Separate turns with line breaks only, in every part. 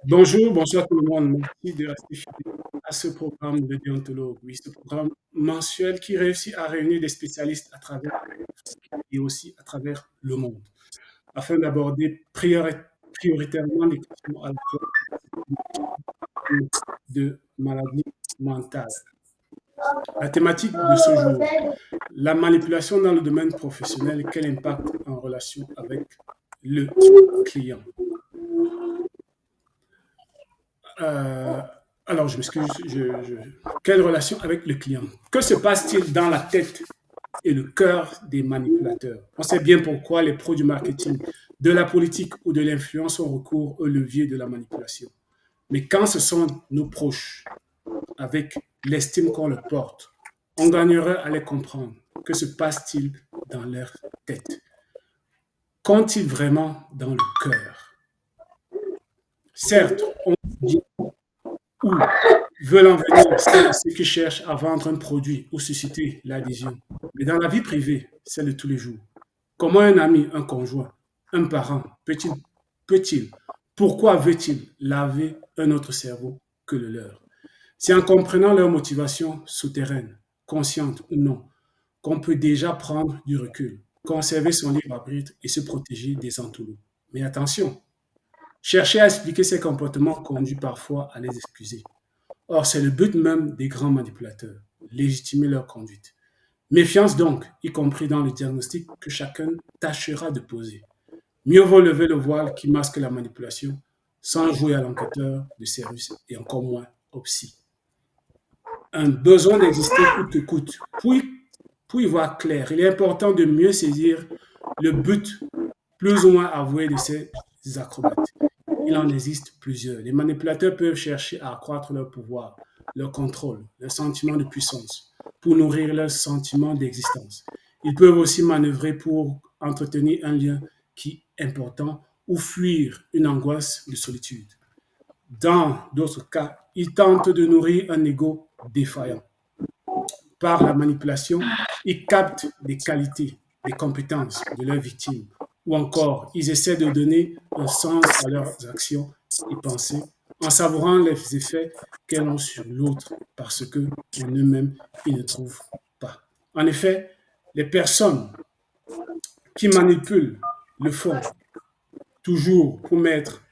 Bonjour, bonsoir tout le monde. Merci de rester fidèle à ce programme de déontologue. Oui, ce programme mensuel qui réussit à réunir des spécialistes à travers et aussi à travers le monde, afin d'aborder prioritairement les questions à la fois de maladies mentales. La thématique de ce jour, la manipulation dans le domaine professionnel, quel impact en relation avec le client. Euh, alors, je m'excuse, quelle relation avec le client? Que se passe-t-il dans la tête et le cœur des manipulateurs? On sait bien pourquoi les pros du marketing, de la politique ou de l'influence ont recours au levier de la manipulation. Mais quand ce sont nos proches, avec l'estime qu'on leur porte, on gagnerait à les comprendre. Que se passe-t-il dans leur tête? Qu'ont-ils vraiment dans le cœur? Certes, on dit où veulent en venir ceux qui cherchent à vendre un produit ou susciter l'adhésion. Mais dans la vie privée, c'est de tous les jours. Comment un ami, un conjoint, un parent peut-il, pourquoi veut-il laver un autre cerveau que le leur? C'est en comprenant leurs motivations souterraines, conscientes ou non, qu'on peut déjà prendre du recul, conserver son libre arbitre et se protéger des entourloups. Mais attention, chercher à expliquer ces comportements conduit parfois à les excuser. Or, c'est le but même des grands manipulateurs, légitimer leur conduite. Méfiance donc, y compris dans le diagnostic que chacun tâchera de poser. Mieux vaut lever le voile qui masque la manipulation sans jouer à l'enquêteur de service et encore moins au psy. Un besoin d'exister coûte que coûte. Pour y voir clair, il est important de mieux saisir le but plus ou moins avoué de ces acrobates. Il en existe plusieurs. Les manipulateurs peuvent chercher à accroître leur pouvoir, leur contrôle, leur sentiment de puissance, pour nourrir leur sentiment d'existence. Ils peuvent aussi manœuvrer pour entretenir un lien qui est important ou fuir une angoisse de solitude. Dans d'autres cas, ils tentent de nourrir un ego défaillant. Par la manipulation, ils captent des qualités, des compétences de leurs victimes, ou encore ils essaient de donner un sens à leurs actions et pensées en savourant les effets qu'elles ont sur l'autre parce que en eux-mêmes, ils ne trouvent pas. En effet, les personnes qui manipulent le font toujours pour mettre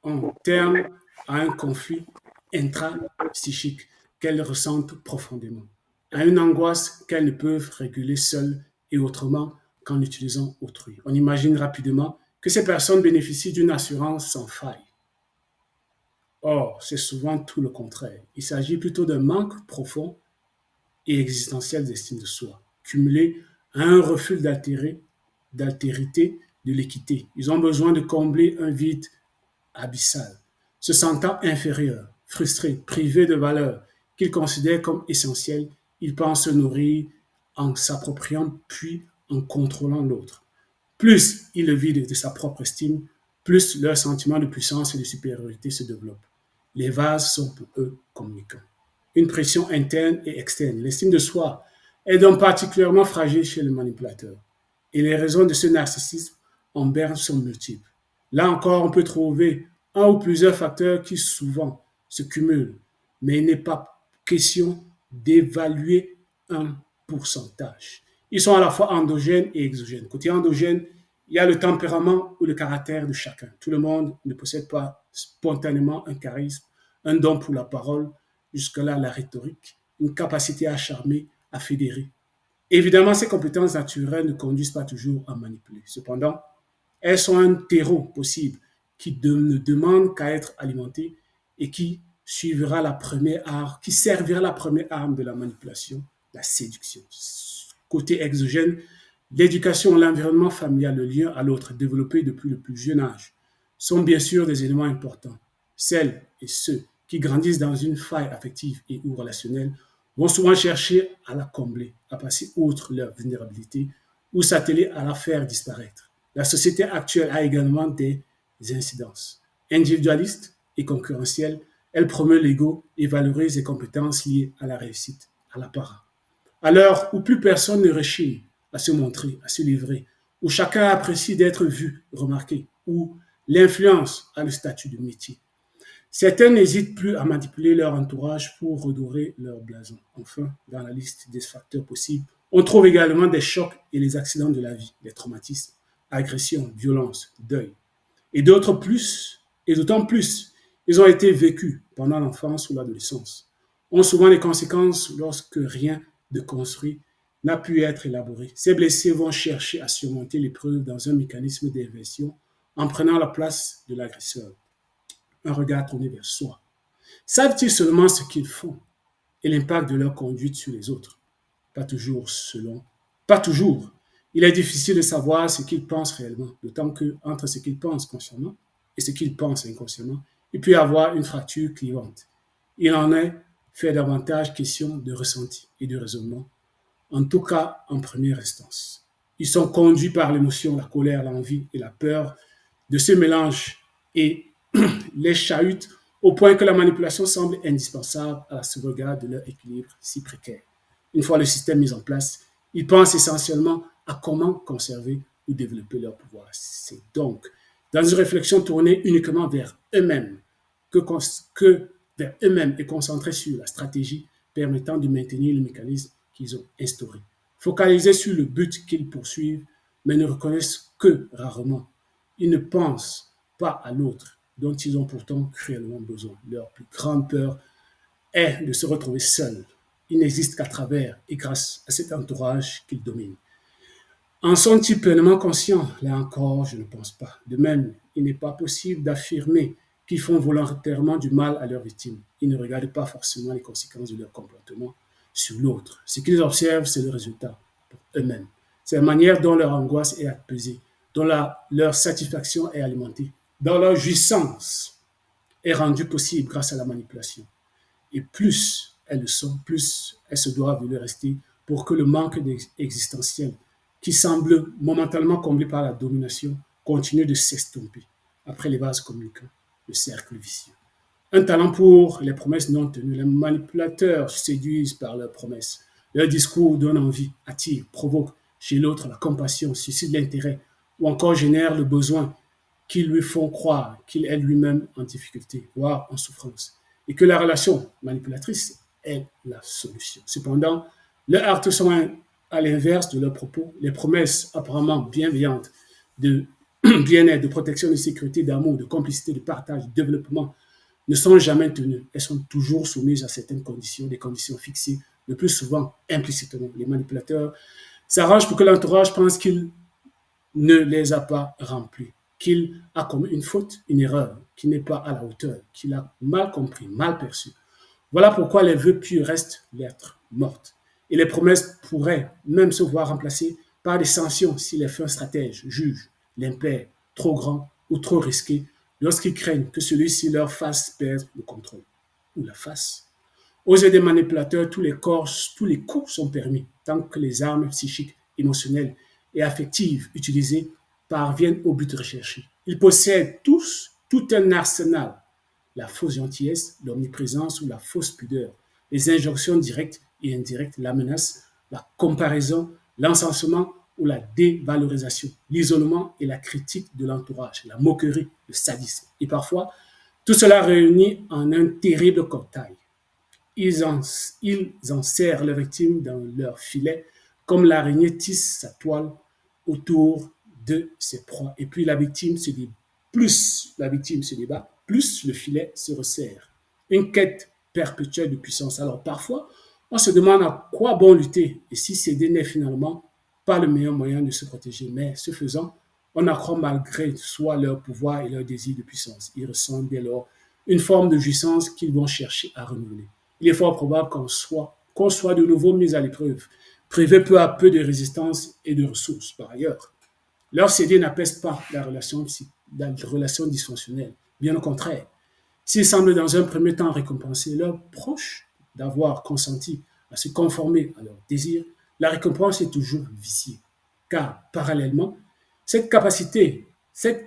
en terme à un conflit intra-psychique qu'elles ressentent profondément, à une angoisse qu'elles ne peuvent réguler seules et autrement qu'en utilisant autrui. On imagine rapidement que ces personnes bénéficient d'une assurance sans faille. Or, c'est souvent tout le contraire. Il s'agit plutôt d'un manque profond et existentiel d'estime de soi, cumulé à un refus d'altérité, de l'équité. Ils ont besoin de combler un vide abyssal, se sentant inférieurs, frustrés, privés de valeurs qu'ils considèrent comme essentielles, ils pensent se nourrir en s'appropriant puis en contrôlant l'autre. Plus ils le vident de sa propre estime, plus leur sentiment de puissance et de supériorité se développe. Les vases sont pour eux communicants. Une pression interne et externe. L'estime de soi est donc particulièrement fragile chez le manipulateur. Et les raisons de ce narcissisme en berne sont multiples. Là encore, on peut trouver un ou plusieurs facteurs qui souvent se cumulent, mais il n'est pas question d'évaluer un pourcentage. Ils sont à la fois endogènes et exogènes. Côté endogène, il y a le tempérament ou le caractère de chacun. Tout le monde ne possède pas spontanément un charisme, un don pour la parole, jusque-là la rhétorique, une capacité à charmer, à fédérer. Évidemment, ces compétences naturelles ne conduisent pas toujours à manipuler. Cependant, elles sont un terreau possible qui ne demande qu'à être alimenté et qui suivra la première arme, qui servira la première arme de la manipulation, la séduction. Côté exogène, l'éducation, l'environnement familial, le lien à l'autre développé depuis le plus jeune âge sont bien sûr des éléments importants. Celles et ceux qui grandissent dans une faille affective et ou relationnelle vont souvent chercher à la combler, à passer outre leur vulnérabilité ou s'atteler à la faire disparaître. La société actuelle a également des incidences. Individualiste et concurrentielle, elle promeut l'ego et valorise les compétences liées à la réussite, à l'apparat. À l'heure où plus personne ne rechigne à se montrer, à se livrer, où chacun apprécie d'être vu, remarqué, où L'influence a le statut de métier. Certains n'hésitent plus à manipuler leur entourage pour redorer leur blason. Enfin, dans la liste des facteurs possibles, on trouve également des chocs et les accidents de la vie, les traumatismes, agressions, violences, deuil. Et d'autres plus, et d'autant plus, ils ont été vécus pendant l'enfance ou l'adolescence, ont souvent des conséquences lorsque rien de construit n'a pu être élaboré. Ces blessés vont chercher à surmonter l'épreuve dans un mécanisme d'inversion en prenant la place de l'agresseur, un regard tourné vers soi. Savent-ils seulement ce qu'ils font et l'impact de leur conduite sur les autres? Pas toujours selon. Pas toujours. Il est difficile de savoir ce qu'ils pensent réellement, d'autant que entre ce qu'ils pensent consciemment et ce qu'ils pensent inconsciemment, il peut y avoir une fracture clivante. Il en est fait davantage question de ressenti et de raisonnement, en tout cas en première instance. Ils sont conduits par l'émotion, la colère, l'envie et la peur de ce mélange et les chahutent au point que la manipulation semble indispensable à la sauvegarde de leur équilibre si précaire. Une fois le système mis en place, ils pensent essentiellement à comment conserver ou développer leur pouvoir. C'est donc dans une réflexion tournée uniquement vers eux-mêmes que, que vers eux-mêmes et concentrée sur la stratégie permettant de maintenir le mécanisme qu'ils ont instauré. Focalisés sur le but qu'ils poursuivent, mais ne reconnaissent que rarement. Ils ne pensent pas à l'autre dont ils ont pourtant cruellement besoin. Leur plus grande peur est de se retrouver seuls. Ils n'existent qu'à travers et grâce à cet entourage qu'ils dominent. En sont-ils pleinement conscients? Là encore, je ne pense pas. De même, il n'est pas possible d'affirmer qu'ils font volontairement du mal à leurs victimes. Ils ne regardent pas forcément les conséquences de leur comportement sur l'autre. Ce qu'ils observent, c'est le résultat pour eux-mêmes. C'est la manière dont leur angoisse est apaisée, dont leur satisfaction est alimentée, dont leur jouissance est rendue possible grâce à la manipulation. Et plus elles le sont, plus elles se doivent de le rester pour que le manque existentiel qui semble momentanément comblé par la domination continue de s'estomper. Après les vases communicants, le cercle vicieux. Un talent pour les promesses non tenues. Les manipulateurs séduisent par leurs promesses. Leur discours donne envie, attire, provoque chez l'autre la compassion, suscite l'intérêt ou encore génère le besoin qui lui font croire qu'il est lui-même en difficulté, voire en souffrance, et que la relation manipulatrice est la solution. Cependant, leurs actes sont à l'inverse de leurs propos. Les promesses apparemment bienveillantes de bien-être, de protection, de sécurité, d'amour, de complicité, de partage, de développement ne sont jamais tenues. Elles sont toujours soumises à certaines conditions, des conditions fixées, le plus souvent implicitement. Les manipulateurs s'arrangent pour que l'entourage pense qu'il ne les a pas remplis, qu'il a commis une faute, une erreur, qu'il n'est pas à la hauteur, qu'il a mal compris, mal perçu. Voilà pourquoi les vœux pieux restent lettres mortes. Et les promesses pourraient même se voir remplacées par des sanctions si les fins stratèges jugent l'impair trop grand ou trop risqué lorsqu'ils craignent que celui-ci leur fasse perdre le contrôle ou la fasse. Aux yeux des manipulateurs, tous les coups sont permis tant que les armes psychiques, émotionnelles et affectives utilisées parviennent au but recherché. Ils possèdent tous tout un arsenal, la fausse gentillesse, l'omniprésence ou la fausse pudeur, les injonctions directes et indirectes, la menace, la comparaison, l'encensement ou la dévalorisation, l'isolement et la critique de l'entourage, la moquerie, le sadisme. Et parfois, tout cela réuni en un terrible cocktail. Ils enserrent leurs victimes dans leur filet comme l'araignée tisse sa toile autour de ses proies. Et puis plus la victime se débat, plus le filet se resserre. Une quête perpétuelle de puissance. Alors parfois, on se demande à quoi bon lutter et si céder n'est finalement pas le meilleur moyen de se protéger. Mais ce faisant, on accroît malgré soi leur pouvoir et leur désir de puissance. Ils ressentent dès lors une forme de jouissance qu'ils vont chercher à renouveler. Il est fort probable qu'on soit de nouveau mis à l'épreuve, privé peu à peu de résistance et de ressources. Par ailleurs, leur céder n'apaise pas la relation dysfonctionnelle. Bien au contraire, s'ils semblent dans un premier temps récompenser leurs proches d'avoir consenti à se conformer à leurs désirs, la récompense est toujours viciée. Car, parallèlement, cette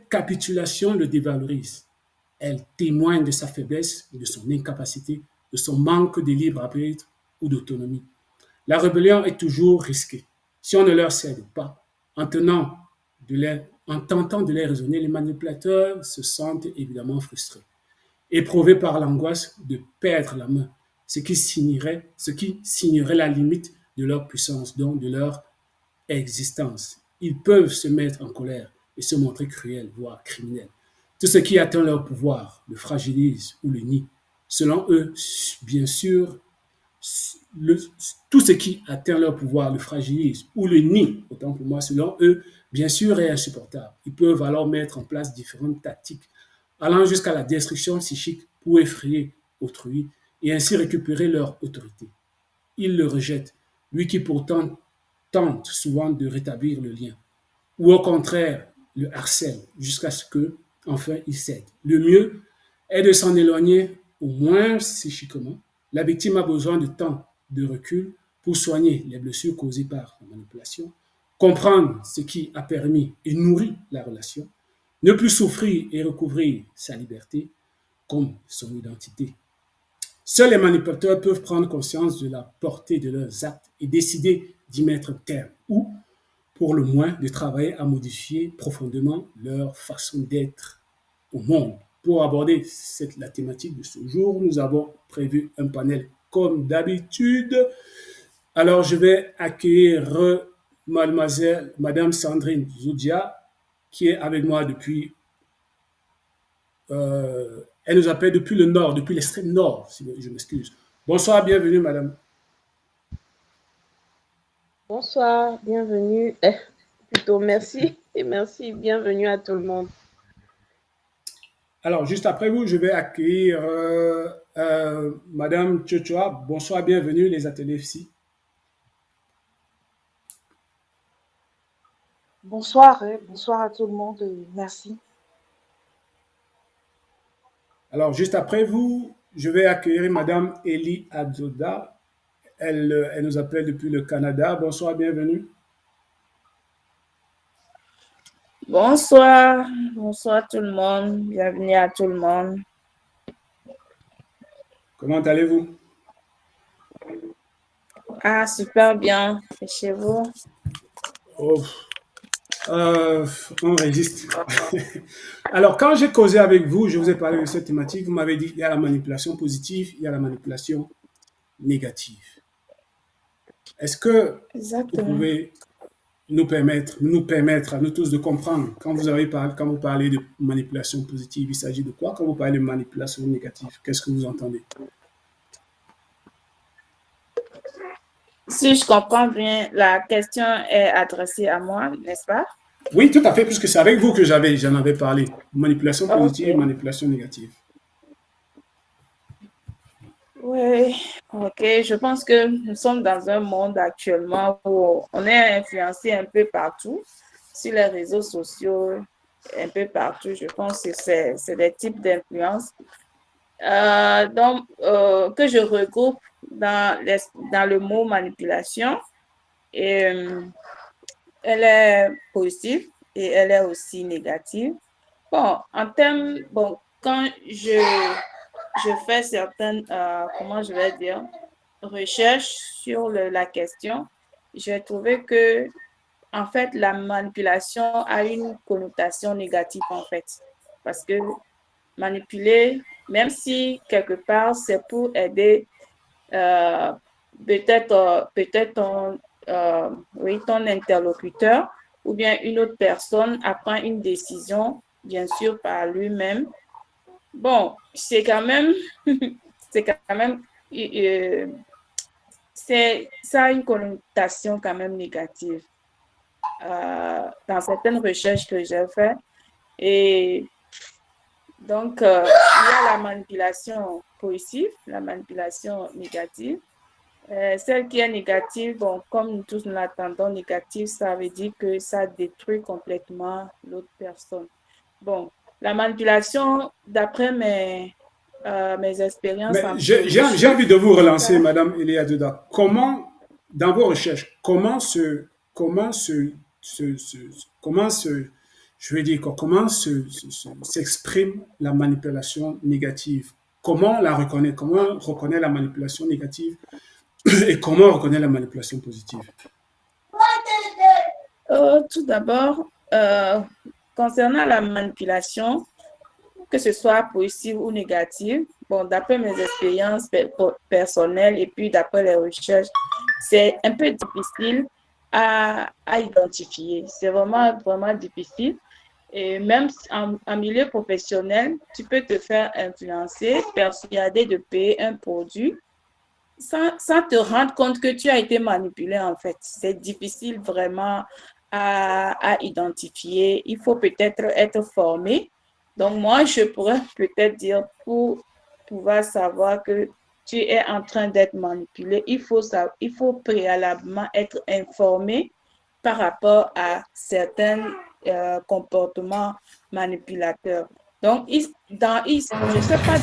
capitulation le dévalorise. Elle témoigne de sa faiblesse et de son incapacité, de son manque de libre arbitre ou d'autonomie. La rébellion est toujours risquée. Si on ne leur cède pas, en tenant de En tentant de les raisonner, les manipulateurs se sentent évidemment frustrés, éprouvés par l'angoisse de perdre la main, ce qui signerait la limite de leur puissance, donc de leur existence. Ils peuvent se mettre en colère et se montrer cruels, voire criminels. Tout ce qui atteint leur pouvoir le fragilise ou le nie. Selon eux, bien sûr, le- tout ce qui atteint leur pouvoir le fragilise ou le nie, autant pour moi, selon eux, bien sûr, est insupportable. Ils peuvent alors mettre en place différentes tactiques, allant jusqu'à la destruction psychique pour effrayer autrui et ainsi récupérer leur autorité. Ils le rejettent, lui qui pourtant tente souvent de rétablir le lien, ou au contraire, le harcèle jusqu'à ce que, enfin, il cède. Le mieux est de s'en éloigner, au moins psychiquement. La victime a besoin de temps, de recul pour soigner les blessures causées par la manipulation, comprendre ce qui a permis et nourri la relation, ne plus souffrir et recouvrir sa liberté comme son identité. Seuls les manipulateurs peuvent prendre conscience de la portée de leurs actes et décider d'y mettre un terme ou, pour le moins, de travailler à modifier profondément leur façon d'être au monde. Pour aborder la thématique de ce jour, nous avons prévu un panel comme d'habitude. Alors, je vais accueillir mademoiselle, madame Sandrine Zoudia, qui est avec moi depuis, elle nous appelle depuis le nord, depuis l'extrême nord, si je m'excuse. Bonsoir, bienvenue, madame.
Bonsoir, bienvenue. Plutôt merci et merci, bienvenue à tout le monde.
Alors, juste après vous, je vais accueillir madame Tchochoa. Bonsoir, bienvenue, les ateliers ici.
Bonsoir, bonsoir à tout le monde, merci.
Alors, juste après vous, je vais accueillir madame Elie Adzoda. Elle nous appelle depuis le Canada. Bonsoir, bienvenue.
Bonsoir, bonsoir tout le monde, bienvenue à tout le monde.
Comment allez-vous?
Ah, super bien, et chez vous?
Oh, on résiste. Alors, quand j'ai causé avec vous, je vous ai parlé de cette thématique, vous m'avez dit qu'il y a la manipulation positive, il y a la manipulation négative. Est-ce que vous
Exactement.
pouvez nous permettre à nous tous de comprendre quand vous parlez de manipulation positive, il s'agit de quoi? Quand vous parlez de manipulation négative, qu'est-ce que vous entendez?
Si je comprends bien, la question est adressée à moi, n'est-ce pas?
Oui, tout à fait, puisque c'est avec vous que j'en avais parlé. Manipulation
Ok,
positive, manipulation négative.
oui, ok. Je pense que nous sommes dans un monde actuellement où on est influencé un peu partout, sur les réseaux sociaux, un peu partout. Je pense que c'est des types d'influence. Que je regroupe dans le mot manipulation. Et elle est positive et elle est aussi négative. Bon, quand je fais certaines, comment je vais dire, recherches sur la question, j'ai trouvé que, en fait, la manipulation a une connotation négative, en fait. Parce que manipuler, même si quelque part c'est pour aider euh, peut-être oui, ton interlocuteur ou bien une autre personne à prendre une décision, bien sûr par lui-même. Bon, c'est quand même, c'est quand même, euh, ça a une connotation quand même négative dans certaines recherches que j'ai faites. Et donc, il y a la manipulation positive, la manipulation négative. Celle qui est négative, bon, comme nous tous nous l'attendons négative, ça veut dire que ça détruit complètement l'autre personne. Bon, la manipulation, d'après mes expériences
Mais
en
j'ai
psychologie,
envie de vous relancer,
ça,
Madame Elia Duda. Comment, dans vos recherches, comment se, je vais dire, s'exprime la manipulation négative? Comment on la reconnaît? Comment on reconnaît la manipulation négative et comment on reconnaît la manipulation positive?
tout d'abord, concernant la manipulation, que ce soit positive ou négative, bon, d'après mes expériences personnelles et puis d'après les recherches, c'est un peu difficile à identifier. C'est vraiment, vraiment difficile. Et même en milieu professionnel, tu peux te faire influencer, persuader de payer un produit sans te rendre compte que tu as été manipulé, en fait. C'est difficile vraiment à identifier. Il faut peut-être être formé. Donc, moi, je pourrais peut-être dire pour pouvoir savoir que tu es en train d'être manipulé, il faut préalablement être informé par rapport à certains comportements manipulateurs. Donc, je ne sais pas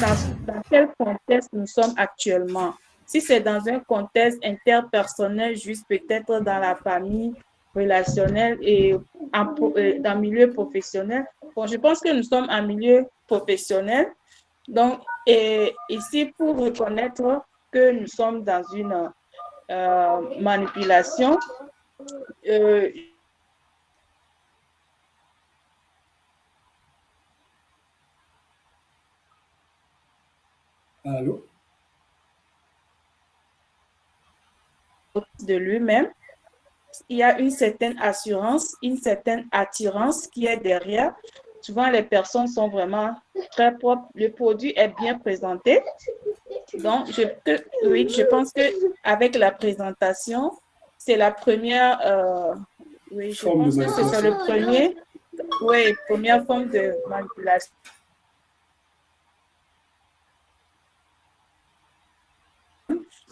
dans quel contexte nous sommes actuellement. Si c'est dans un contexte interpersonnel, juste peut-être dans la famille, relationnel et dans le milieu professionnel. Bon, je pense que nous sommes en milieu professionnel. Donc, ici, pour reconnaître que nous sommes dans une manipulation,
Allô?
de lui-même, il y a une certaine assurance, une certaine attirance qui est derrière. Souvent, les personnes sont vraiment très propres. Le produit est bien présenté. Donc, oui, je pense qu'avec la présentation, c'est la première, oui, je
Forme de
pense que c'est
manipulation.
le premier, oui, première forme de manipulation.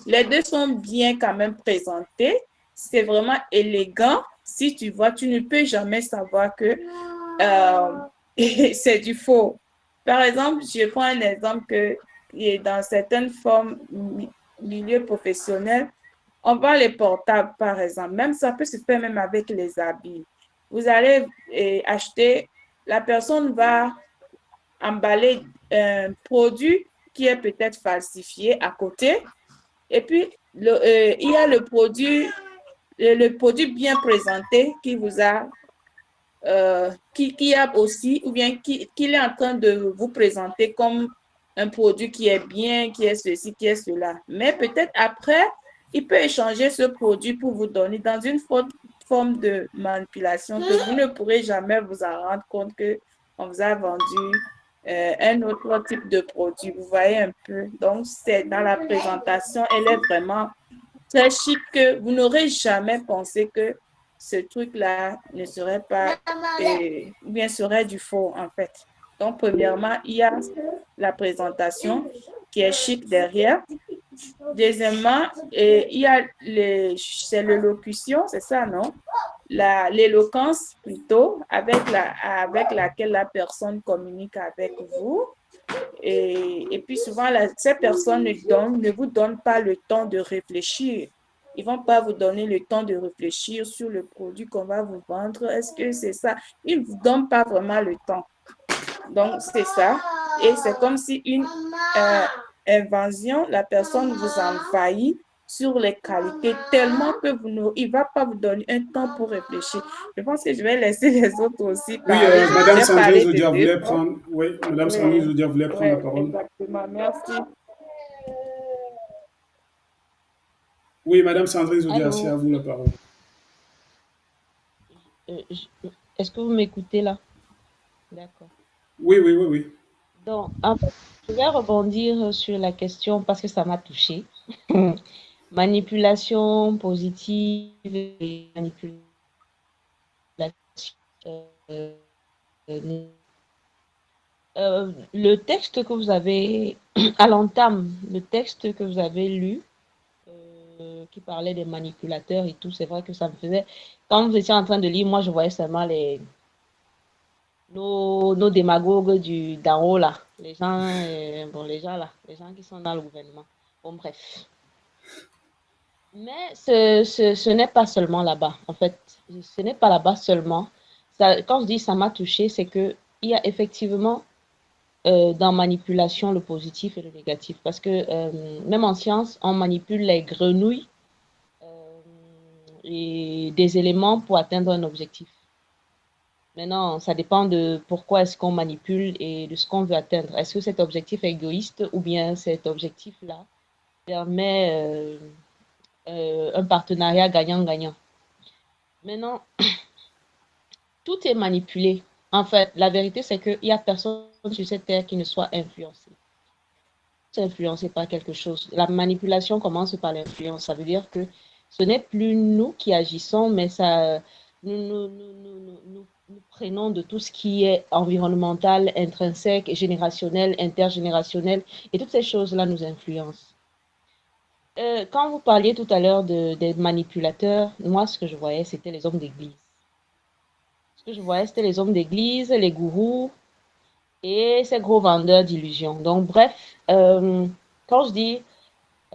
Les deux sont bien quand même présentés. C'est vraiment élégant. Si tu vois, tu ne peux jamais savoir que c'est du faux. Par exemple, je prends un exemple que dans certaines formes milieu professionnel, on vend les portables, par exemple. Même ça peut se faire même avec les habits. Vous allez acheter, la personne va emballer un produit qui est peut-être falsifié à côté. Et puis, il y a le produit bien présenté qui vous a qui a aussi, ou bien qu'il est en train de vous présenter comme un produit qui est bien, qui est ceci, qui est cela. Mais peut-être après, il peut échanger ce produit pour vous donner dans une forme de manipulation que vous ne pourrez jamais vous en rendre compte qu'on vous a vendu un autre type de produit. Vous voyez un peu. Donc, c'est dans la présentation, elle est vraiment très chic que vous n'aurez jamais pensé que ce truc-là ne serait pas, ou bien serait du faux, en fait. Donc, premièrement, il y a la présentation qui est chic derrière. Deuxièmement, il y a c'est l'élocution, c'est ça, non? L'éloquence plutôt, avec laquelle la personne communique avec vous. Et puis souvent, ces personnes ne vous donnent pas le temps de réfléchir. Ils ne vont pas vous donner le temps de réfléchir sur le produit qu'on va vous vendre. Est-ce que c'est ça? Ils ne vous donnent pas vraiment le temps. Donc, c'est ça. Et c'est comme si une invasion, la personne vous envahit sur les qualités tellement que il ne va pas vous donner un temps pour réfléchir. Je pense que je vais laisser les autres aussi
Oui,
parler.
Madame
J'ai
Sandrine
parlé de
Zoudia
deux
voulait
fois.
prendre, oui, Madame
Oui,
Sandrine Zoudia voulait prendre la parole.
exactement. Merci.
Oui, Madame Sandrine Zoudia, c'est à
Allô?
vous la parole.
Est-ce que vous m'écoutez là? D'accord.
Oui, oui, oui, oui.
Donc, en fait, je vais rebondir sur la question parce que ça m'a touchée. Manipulation positive et manipulation euh, le texte que vous avez, à l'entame, le texte que vous avez lu, qui parlait des manipulateurs et tout, c'est vrai que ça me faisait... Quand vous étiez en train de lire, moi, je voyais seulement nos démagogues d'en haut, là. Les gens, bon, les gens, là, les gens qui sont dans le gouvernement. Bon, bref. Mais ce n'est pas seulement là-bas, en fait. Ce n'est pas là-bas seulement. Ça, quand je dis ça m'a touché, c'est que il y a effectivement dans manipulation le positif et le négatif. Parce que même en science, on manipule les grenouilles et des éléments pour atteindre un objectif. Maintenant, ça dépend de pourquoi est-ce qu'on manipule et de ce qu'on veut atteindre. Est-ce que cet objectif est égoïste ou bien cet objectif-là permet un partenariat gagnant-gagnant? Maintenant, tout est manipulé. En fait, la vérité, c'est qu'il n'y a personne sur cette terre qui ne soit influencé. Influencé par quelque chose. La manipulation commence par l'influence. Ça veut dire que ce n'est plus nous qui agissons, mais ça, nous prenons de tout ce qui est environnemental, intrinsèque, générationnel, intergénérationnel, et toutes ces choses-là nous influencent. Quand vous parliez tout à l'heure des manipulateurs, moi, ce que je voyais, c'était les hommes d'église. Ce que je voyais, c'était les hommes d'église, les gourous et ces gros vendeurs d'illusions. Donc, bref, quand je dis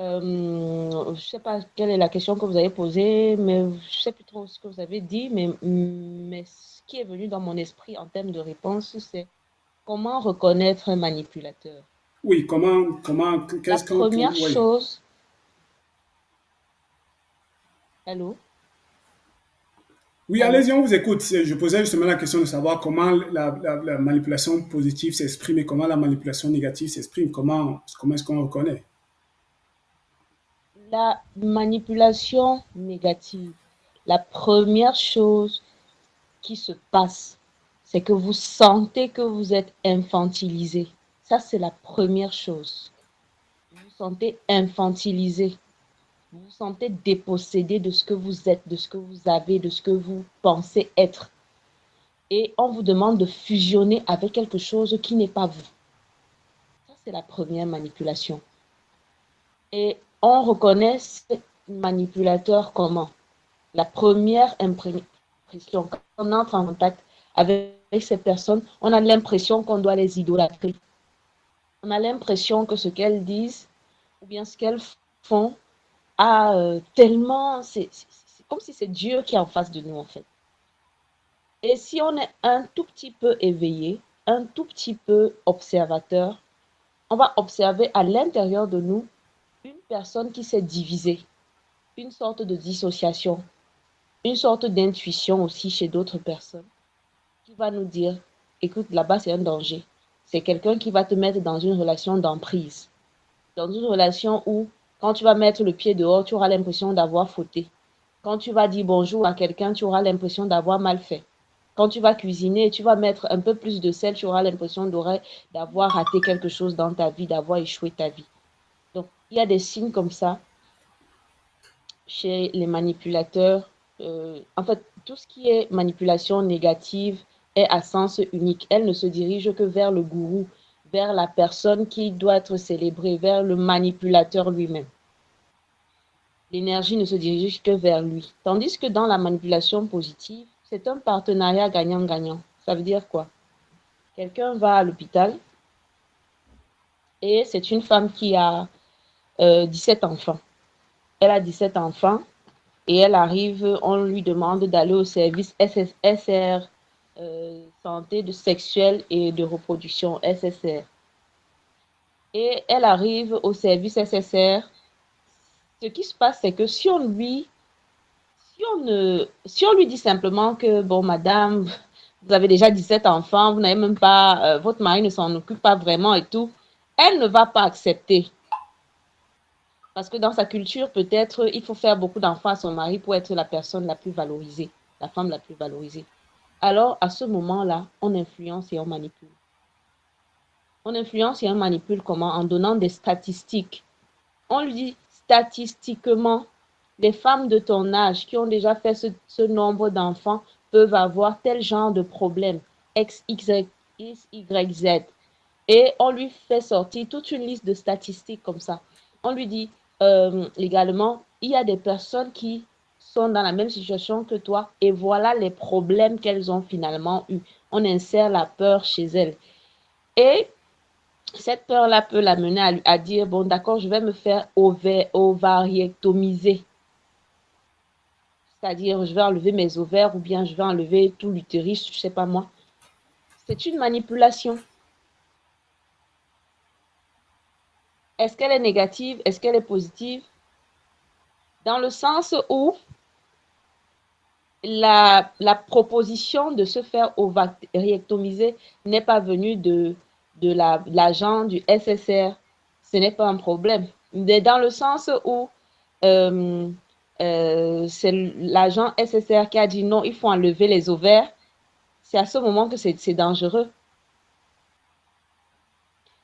je ne sais pas quelle est la question que vous avez posée, mais je ne sais plus trop ce que vous avez dit, mais ce qui est venu dans mon esprit en termes de réponse, c'est comment reconnaître un manipulateur.
Oui,
La
qu'est-ce
première
oui.
chose, allô,
Oui,
allô,
allez-y, on vous écoute. Je posais justement la question de savoir comment la manipulation positive s'exprime et comment la manipulation négative s'exprime. Comment est-ce qu'on reconnaît?
la manipulation négative. La première chose qui se passe, c'est que vous sentez que vous êtes infantilisé. Ça, c'est la première chose. Vous vous sentez infantilisé. Vous vous sentez dépossédé de ce que vous êtes, de ce que vous avez, de ce que vous pensez être. Et on vous demande de fusionner avec quelque chose qui n'est pas vous. Ça, c'est la première manipulation. Et on reconnaît ces manipulateurs comment? La première impression, quand on entre en contact avec ces personnes, on a l'impression qu'on doit les idolâtrer. On a l'impression que ce qu'elles disent ou bien ce qu'elles font a tellement... C'est comme si c'est Dieu qui est en face de nous, en fait. Et si on est un tout petit peu éveillé, un tout petit peu observateur, on va observer à l'intérieur de nous une personne qui s'est divisée, une sorte de dissociation, une sorte d'intuition aussi chez d'autres personnes qui va nous dire, écoute, là-bas, c'est un danger. C'est quelqu'un qui va te mettre dans une relation d'emprise, dans une relation où, quand tu vas mettre le pied dehors, tu auras l'impression d'avoir fauté. Quand tu vas dire bonjour à quelqu'un, tu auras l'impression d'avoir mal fait. Quand tu vas cuisiner et tu vas mettre un peu plus de sel, tu auras l'impression d'avoir raté quelque chose dans ta vie, d'avoir échoué ta vie. Donc, il y a des signes comme ça chez les manipulateurs. En fait, tout ce qui est manipulation négative est à sens unique. Elle ne se dirige que vers le gourou, vers la personne qui doit être célébrée, vers le manipulateur lui-même. L'énergie ne se dirige que vers lui. Tandis que dans la manipulation positive, c'est un partenariat gagnant-gagnant. Ça veut dire quoi? Quelqu'un va à l'hôpital et c'est une femme qui a 17 enfants. Elle a 17 enfants et elle arrive, on lui demande d'aller au service SSR, santé de sexuelle et de reproduction, SSR. Et elle arrive au service SSR. Ce qui se passe, c'est que si on lui dit simplement que, bon, madame, vous avez déjà 17 enfants, vous n'avez même pas, votre mari ne s'en occupe pas vraiment et tout, elle ne va pas accepter. Parce que dans sa culture, peut-être, il faut faire beaucoup d'enfants à son mari pour être la personne la plus valorisée, la femme la plus valorisée. Alors, à ce moment-là, on influence et on manipule. On influence et on manipule comment? En donnant des statistiques. On lui dit statistiquement, les femmes de ton âge qui ont déjà fait ce nombre d'enfants peuvent avoir tel genre de problème, X, Y, Z. Et on lui fait sortir toute une liste de statistiques comme ça. On lui dit également, il y a des personnes qui sont dans la même situation que toi et voilà les problèmes qu'elles ont finalement eus. On insère la peur chez elles. Et cette peur-là peut l'amener à dire, bon, d'accord, je vais me faire ovariectomiser. C'est-à-dire, je vais enlever mes ovaires ou bien je vais enlever tout l'utérus, je ne sais pas moi. C'est une manipulation. Est-ce qu'elle est négative? Est-ce qu'elle est positive? Dans le sens où la proposition de se faire ovariectomiser n'est pas venue de l'agent du SSR, ce n'est pas un problème. Mais dans le sens où euh, c'est l'agent SSR qui a dit non, il faut enlever les ovaires, c'est à ce moment que c'est dangereux.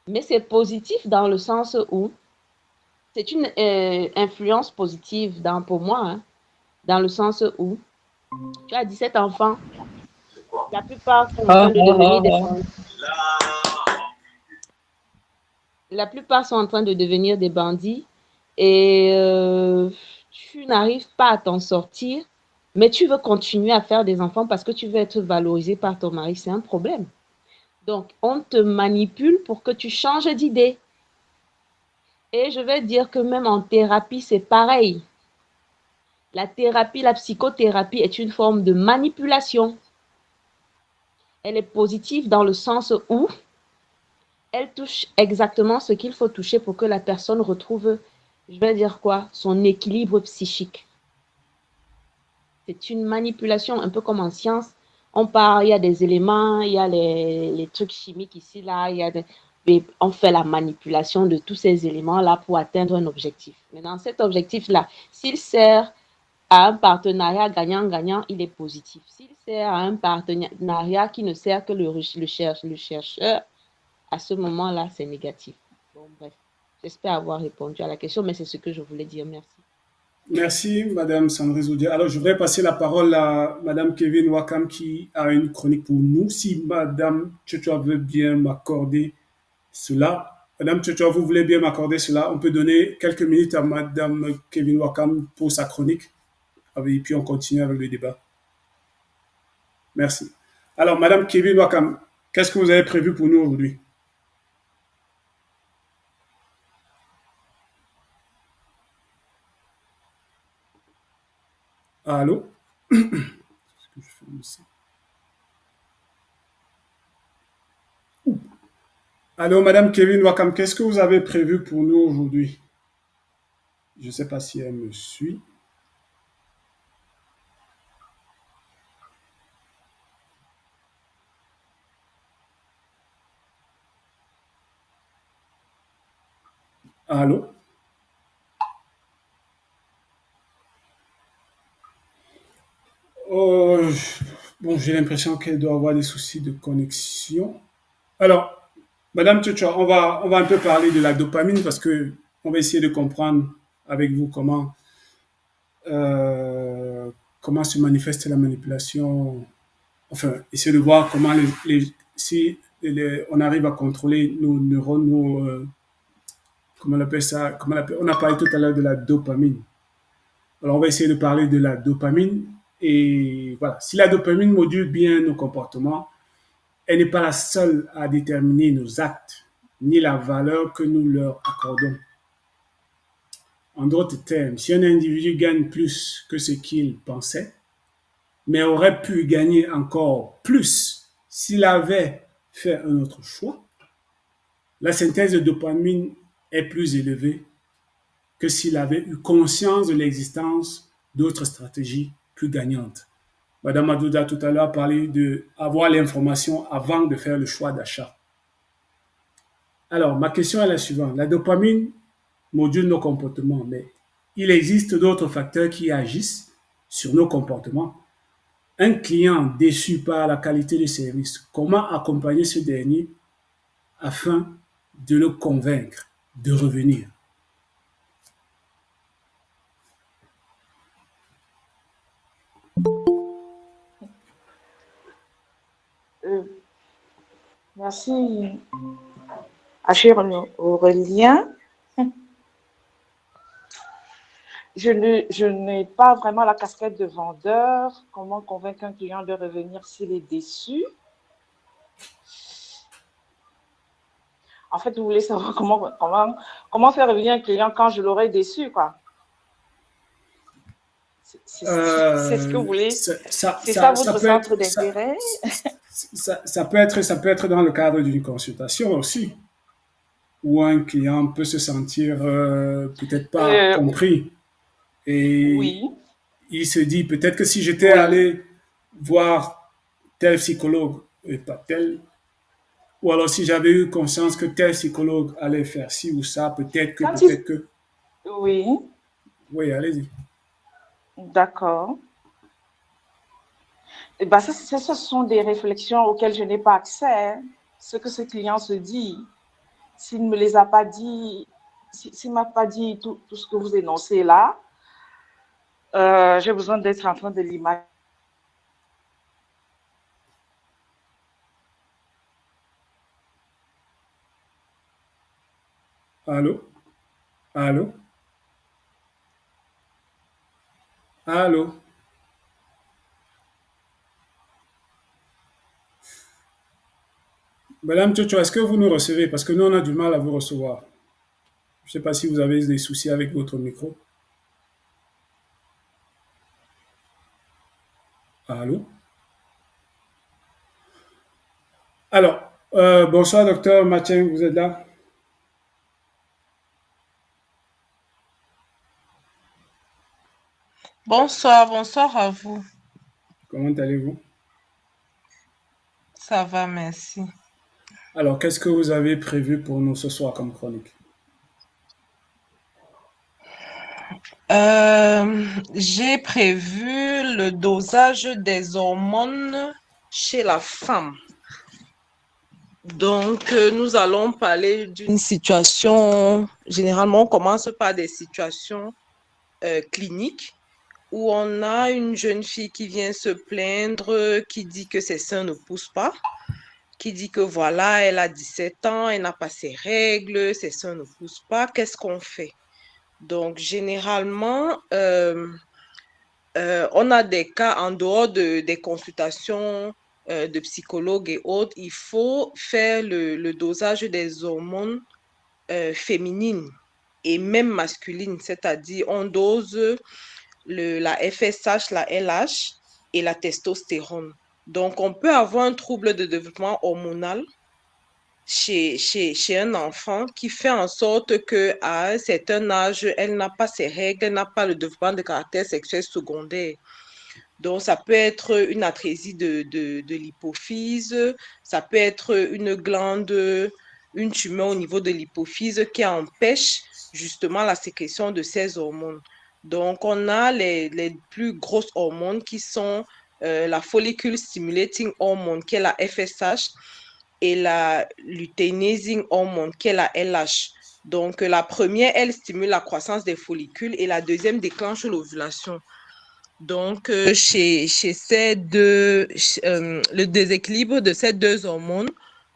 Mais c'est positif dans le sens où c'est une influence positive pour moi, hein, dans le sens où tu as 17 enfants, la plupart sont en train de devenir des bandits. La plupart sont en train de devenir des bandits et tu n'arrives pas à t'en sortir, mais tu veux continuer à faire des enfants parce que tu veux être valorisé par ton mari. C'est un problème. Donc, on te manipule pour que tu changes d'idée. Et je vais dire que même en thérapie, c'est pareil. La thérapie, la psychothérapie est une forme de manipulation. Elle est positive dans le sens où elle touche exactement ce qu'il faut toucher pour que la personne retrouve, je vais dire quoi, son équilibre psychique. C'est une manipulation, un peu comme en science. On part, il y a des éléments, il y a les trucs chimiques ici, là, on fait la manipulation de tous ces éléments-là pour atteindre un objectif. Maintenant, cet objectif-là, s'il sert à un partenariat gagnant-gagnant, il est positif. S'il sert à un partenariat qui ne sert que le chercheur, à ce moment-là, c'est négatif. Bon, bref, j'espère avoir répondu à la question, mais c'est ce que je voulais dire. Merci.
Merci, Madame Sandrine Zoudia. Alors, je voudrais passer la parole à Madame Kevin Wakam qui a une chronique pour nous. Si Madame Tchotua veut bien m'accorder cela. Madame Tchotua, vous voulez bien m'accorder cela? On peut donner quelques minutes à Madame Kevin Wakam pour sa chronique. Et puis, on continue avec le débat. Merci. Alors, Madame Kevin Wakam, qu'est-ce que vous avez prévu pour nous aujourd'hui? Allô? Allô, Madame Kevin Wakam, qu'est-ce que vous avez prévu pour nous aujourd'hui? Je ne sais pas si elle me suit. Allô? Oh, bon, j'ai l'impression qu'elle doit avoir des soucis de connexion. Alors, Madame Tchotua, on va un peu parler de la dopamine parce que on va essayer de comprendre avec vous euh, comment se manifeste la manipulation. Enfin, essayer de voir comment si on arrive à contrôler nos neurones, comment on appelle ça, on a parlé tout à l'heure de la dopamine. Alors, on va essayer de parler de la dopamine. Et voilà, si la dopamine module bien nos comportements, elle n'est pas la seule à déterminer nos actes, ni la valeur que nous leur accordons. En d'autres termes, si un individu gagne plus que ce qu'il pensait, mais aurait pu gagner encore plus s'il avait fait un autre choix, la synthèse de dopamine est plus élevée que s'il avait eu conscience de l'existence d'autres stratégies plus gagnantes. Madame Adouda tout à l'heure parlait d'avoir l'information avant de faire le choix d'achat. Alors, ma question est la suivante. La dopamine module nos comportements, mais il existe d'autres facteurs qui agissent sur nos comportements. Un client déçu par la qualité du service, comment accompagner ce dernier afin de le convaincre de revenir?
Euh, merci, Achille Aurélien. Je n'ai pas vraiment la casquette de vendeur. Comment convaincre un client de revenir s'il est déçu? En fait, vous voulez savoir comment faire revenir un client quand je l'aurai déçu, quoi. C'est ce que vous voulez? C'est ça votre centre d'intérêt?
Ça peut être dans le cadre d'une consultation aussi, où un client peut se sentir peut-être pas compris et
Oui.
il se dit peut-être que si j'étais
Oui.
allé voir tel psychologue et pas tel, ou alors si j'avais eu conscience que tel psychologue allait faire ci ou ça,
Quand il...
peut-être que,
Oui,
oui, allez-y.
d'accord. Eh ben, ce sont des réflexions auxquelles je n'ai pas accès, hein. Ce que ce client se dit, s'il ne me les a pas dit, s'il ne m'a pas dit tout ce que vous énoncez là, j'ai besoin d'être en train de l'imaginer.
Allô? Allô? Allô? Madame Tchocho, est-ce que vous nous recevez? Parce que nous, on a du mal à vous recevoir. Je ne sais pas si vous avez des soucis avec votre micro. Allô? Alors, bonsoir, docteur Mathieu, vous êtes là?
Bonsoir, bonsoir à vous.
Comment allez-vous?
Ça va, merci.
Alors, qu'est-ce que vous avez prévu pour nous ce soir comme chronique?
J'ai prévu le dosage des hormones chez la femme. Donc, nous allons parler d'une situation, généralement, on commence par des situations cliniques où on a une jeune fille qui vient se plaindre, qui dit que ses seins ne poussent pas, qui dit que voilà, elle a 17 ans, elle n'a pas ses règles, ses seins ne poussent pas. Qu'est-ce qu'on fait? Donc, généralement, on a des cas en dehors des consultations de psychologues et autres. Il faut faire le dosage des hormones féminines et même masculines, c'est-à-dire on dose la FSH, la LH et la testostérone. Donc, on peut avoir un trouble de développement hormonal chez un enfant qui fait en sorte qu'à un certain âge, elle n'a pas ses règles, elle n'a pas le développement de caractère sexuel secondaire. Donc, ça peut être une atrésie de l'hypophyse, ça peut être une glande, une tumeur au niveau de l'hypophyse qui empêche justement la sécrétion de ces hormones. Donc, on a les plus grosses hormones qui sont la follicle stimulating hormone, qui est la FSH, et la luteinizing hormone, qui est la LH. Donc, la première, elle stimule la croissance des follicules et la deuxième déclenche l'ovulation. Donc, chez ces deux, le déséquilibre de ces deux hormones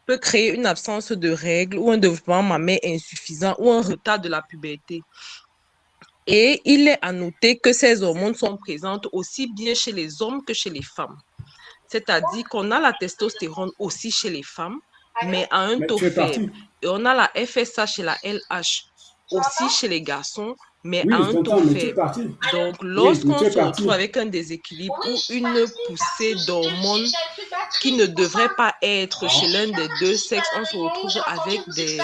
peut créer une absence de règles ou un développement mammaire insuffisant ou un retard de la puberté. Et il est à noter que ces hormones sont présentes aussi bien chez les hommes que chez les femmes. C'est-à-dire qu'on a la testostérone aussi chez les femmes, mais à un
Mais
taux
tu es
faible.
parti.
Et on a la FSH et la LH aussi chez les garçons, mais à
Oui, je
un taux
t'entends, mais tu es
faible.
parti.
Donc,
Oui, mais
lorsqu'on
tu es
se
parti.
retrouve avec un déséquilibre ou une poussée d'hormones qui ne devrait pas être chez l'un des deux sexes, on se retrouve avec des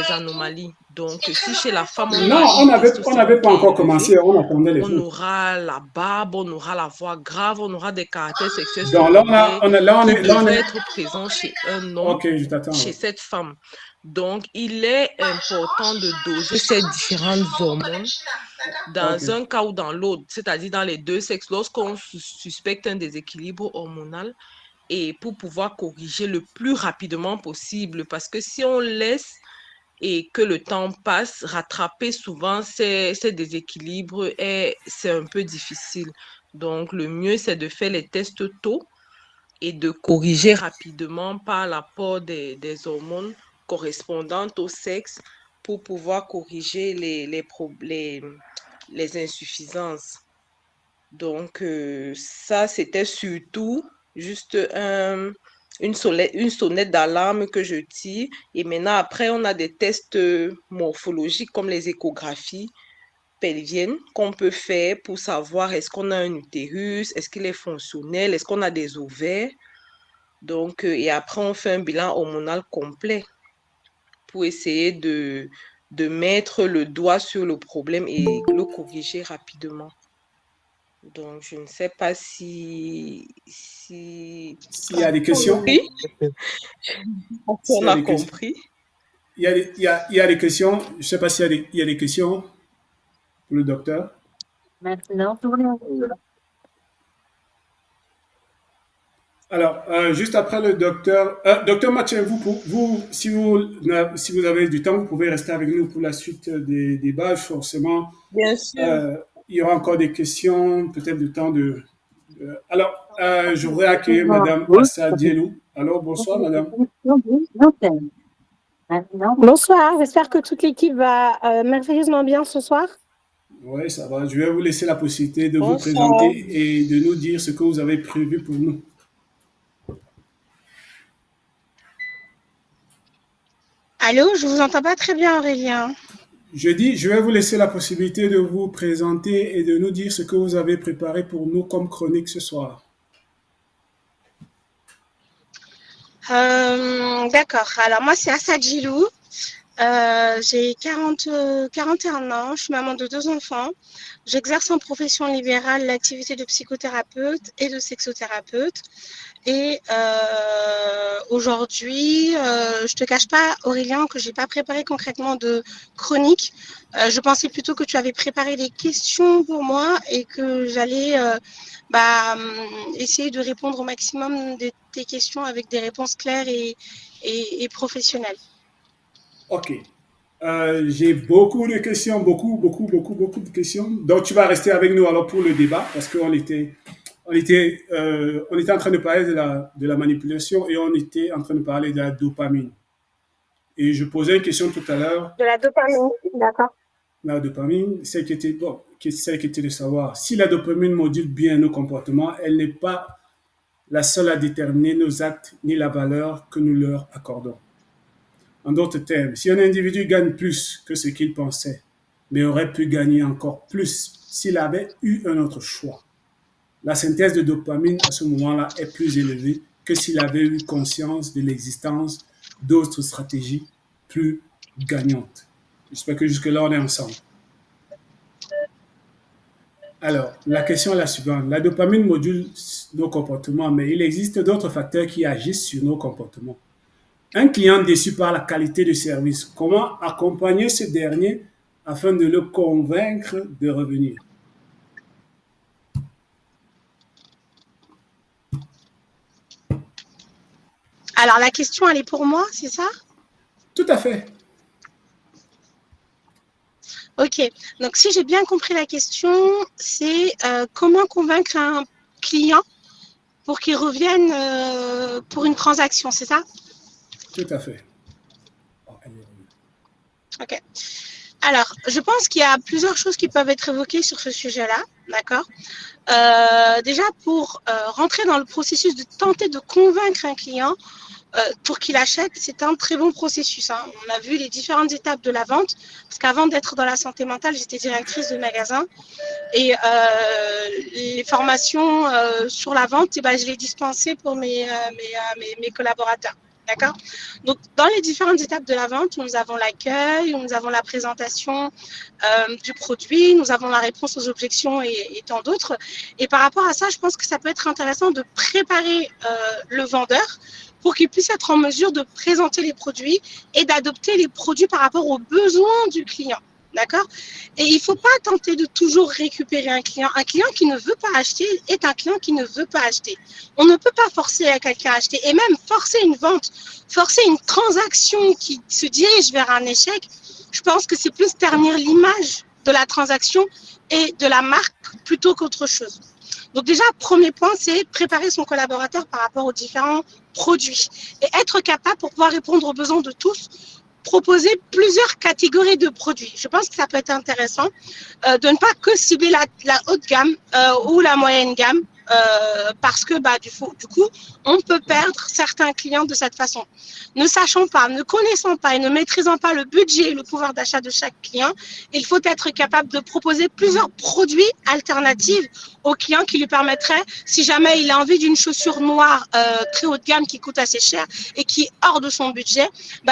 anomalies. Donc, si chez la femme, on
Non,
a
on
une
n'avait
testostérone
pas
qui est
encore
élevée,
commencé, on attendait les
on
feux.
aura la barbe, on aura la voix grave, on aura des caractères sexuels
Donc là,
secondaires qui
là, on
devraient
est.
être présents chez un homme,
Ok, je t'attends.
chez
Ouais.
cette femme. Donc, il est important de doser ces différentes hormones dans
Ok.
un cas ou dans l'autre, c'est-à-dire dans les deux sexes, lorsqu'on suspecte un déséquilibre hormonal et pour pouvoir corriger le plus rapidement possible. Parce que si on laisse et que le temps passe, rattraper souvent ces déséquilibres, c'est un peu difficile. Donc, le mieux, c'est de faire les tests tôt et de corriger rapidement par l'apport des hormones correspondantes au sexe pour pouvoir corriger les insuffisances. Donc, ça, c'était surtout juste une sonnette d'alarme que je tire. Et maintenant, après, on a des tests morphologiques comme les échographies pelviennes qu'on peut faire pour savoir est-ce qu'on a un utérus, est-ce qu'il est fonctionnel, est-ce qu'on a des ovaires. Donc, et après, on fait un bilan hormonal complet pour essayer de mettre le doigt sur le problème et le corriger rapidement. Donc, je ne sais pas si
S'il y a des questions,
oui,
s'il
on
y a
a
des questions,
compris.
il y a des questions. Je ne sais pas s'il y a il y a des questions pour le docteur.
Maintenant, tournez en rond.
Alors, juste après le docteur, docteur Mathieu, si vous avez du temps, vous pouvez rester avec nous pour la suite des débats. Forcément,
Bien sûr.
il y aura encore des questions, peut-être le temps de. Alors, je voudrais accueillir Madame Assa Dielou. Alors, bonsoir, Madame.
Bonsoir, j'espère que toute l'équipe va merveilleusement bien ce soir.
Oui, ça va. Je vais vous laisser la possibilité de vous
Bonsoir.
présenter et de nous dire ce que vous avez prévu pour nous.
Allô, je vous entends pas très bien, Aurélien.
Je dis, je vais vous laisser la possibilité de vous présenter et de nous dire ce que vous avez préparé pour nous comme chronique ce soir.
D'accord, alors moi c'est Assa Djilou. J'ai 41 ans, je suis maman de 2 enfants. J'exerce en profession libérale l'activité de psychothérapeute et de sexothérapeute. Et aujourd'hui, je te cache pas, Aurélien, que j'ai pas préparé concrètement de chronique. Je pensais plutôt que tu avais préparé des questions pour moi et que j'allais essayer de répondre au maximum de tes questions avec des réponses claires et professionnelles.
Ok. J'ai beaucoup de questions, beaucoup de questions. Donc, tu vas rester avec nous alors pour le débat parce qu'on était en train de parler de la manipulation et on était en train de parler de la dopamine. Et je posais une question tout à l'heure.
De la dopamine, d'accord.
La dopamine, celle qui était de savoir si la dopamine module bien nos comportements, elle n'est pas la seule à déterminer nos actes ni la valeur que nous leur accordons. En d'autres termes, si un individu gagne plus que ce qu'il pensait, mais aurait pu gagner encore plus s'il avait eu un autre choix, la synthèse de dopamine à ce moment-là est plus élevée que s'il avait eu conscience de l'existence d'autres stratégies plus gagnantes. J'espère que jusque-là, on est ensemble. Alors, la question est la suivante. La dopamine module nos comportements, mais il existe d'autres facteurs qui agissent sur nos comportements. Un client déçu par la qualité du service, comment accompagner ce dernier afin de le convaincre de revenir?
Alors, la question, elle est pour moi, c'est ça?
Tout à fait.
Ok, donc si j'ai bien compris la question, c'est comment convaincre un client pour qu'il revienne pour une transaction, c'est ça?
Tout à fait.
Ok. Alors, je pense qu'il y a plusieurs choses qui peuvent être évoquées sur ce sujet-là, d'accord? Déjà, pour rentrer dans le processus de tenter de convaincre un client, pour qu'il achète, c'est un très bon processus. Hein. On a vu les différentes étapes de la vente, parce qu'avant d'être dans la santé mentale, j'étais directrice de magasin. Et les formations sur la vente, je les dispensais pour mes collaborateurs. D'accord? Donc, dans les différentes étapes de la vente, nous avons l'accueil, nous avons la présentation du produit, nous avons la réponse aux objections et tant d'autres. Et par rapport à ça, je pense que ça peut être intéressant de préparer le vendeur pour qu'il puisse être en mesure de présenter les produits et d'adopter les produits par rapport aux besoins du client. D'accord? Et il ne faut pas tenter de toujours récupérer un client. Un client qui ne veut pas acheter est un client qui ne veut pas acheter. On ne peut pas forcer quelqu'un à acheter. Et même forcer une vente, forcer une transaction qui se dirige vers un échec, je pense que c'est plus ternir l'image de la transaction et de la marque plutôt qu'autre chose. Donc déjà, premier point, c'est préparer son collaborateur par rapport aux différents produits et être capable pour pouvoir répondre aux besoins de tous, proposer plusieurs catégories de produits. Je pense que ça peut être intéressant de ne pas que cibler la haute gamme ou la moyenne gamme parce que du coup, on peut perdre certains clients de cette façon. Ne sachant pas, ne connaissant pas et ne maîtrisant pas le budget et le pouvoir d'achat de chaque client, il faut être capable de proposer plusieurs produits alternatifs au client qui lui permettraient, si jamais il a envie d'une chaussure noire très haut de gamme qui coûte assez cher et qui est hors de son budget,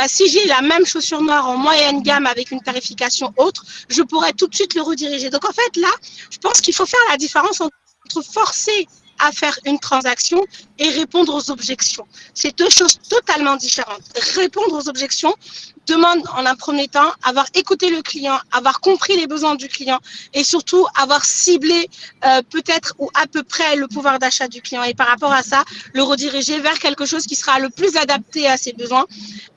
si j'ai la même chaussure noire en moyenne gamme avec une tarification autre, je pourrais tout de suite le rediriger. Donc en fait là, je pense qu'il faut faire la différence entre forcé à faire une transaction et répondre aux objections. C'est deux choses totalement différentes. Répondre aux objections demande en un premier temps avoir écouté le client, avoir compris les besoins du client et surtout avoir ciblé peut-être ou à peu près le pouvoir d'achat du client et par rapport à ça, le rediriger vers quelque chose qui sera le plus adapté à ses besoins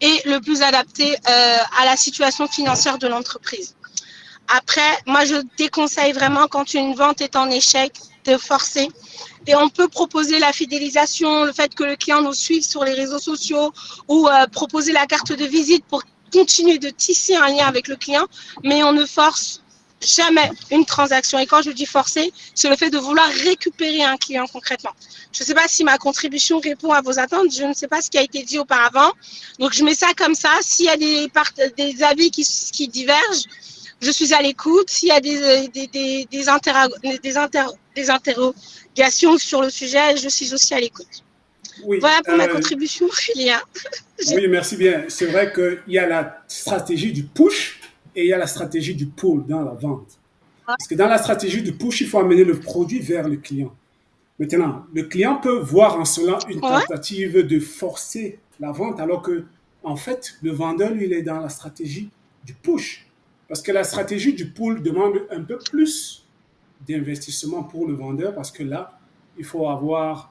et le plus adapté à la situation financière de l'entreprise. Après, moi, je déconseille vraiment quand une vente est en échec de forcer. Et on peut proposer la fidélisation, le fait que le client nous suive sur les réseaux sociaux ou proposer la carte de visite pour continuer de tisser un lien avec le client, mais on ne force jamais une transaction. Et quand je dis forcer, c'est le fait de vouloir récupérer un client concrètement. Je ne sais pas si ma contribution répond à vos attentes, je ne sais pas ce qui a été dit auparavant. Donc, je mets ça comme ça. S'il y a des avis qui divergent, je suis à l'écoute. S'il y a des interrogations sur le sujet, je suis aussi à l'écoute.
Oui,
Voilà pour ma contribution, Julien.
oui, merci bien. C'est vrai qu'il y a la stratégie du push et il y a la stratégie du pull dans la vente. Parce que dans la stratégie du push, il faut amener le produit vers le client. Maintenant, le client peut voir en cela une tentative de forcer la vente, alors que, en fait, le vendeur, lui, il est dans la stratégie du push. Parce que la stratégie du pull demande un peu plus d'investissement pour le vendeur, parce que là, il faut avoir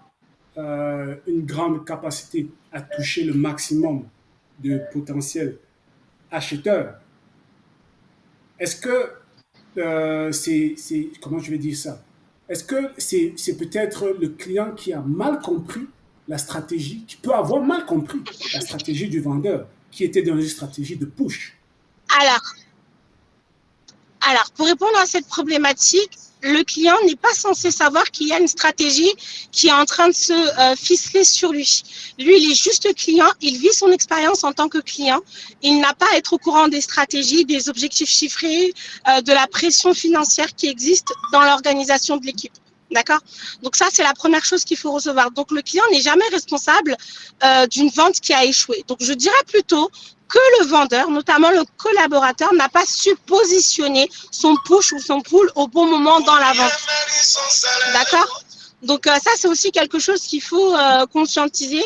une grande capacité à toucher le maximum de potentiels acheteurs. Est-ce que comment je vais dire ça? Est-ce que c'est peut-être le client qui a mal compris la stratégie, qui peut avoir mal compris la stratégie du vendeur, qui était dans une stratégie de push?
Alors, pour répondre à cette problématique, le client n'est pas censé savoir qu'il y a une stratégie qui est en train de se ficeler sur lui. Lui, il est juste client, il vit son expérience en tant que client. Il n'a pas à être au courant des stratégies, des objectifs chiffrés, de la pression financière qui existe dans l'organisation de l'équipe. D'accord? Donc ça, c'est la première chose qu'il faut recevoir. Donc le client n'est jamais responsable d'une vente qui a échoué. Donc je dirais plutôt que le vendeur, notamment le collaborateur, n'a pas su positionner son push ou son pull au bon moment dans la vente. D'accord? Donc ça, c'est aussi quelque chose qu'il faut conscientiser.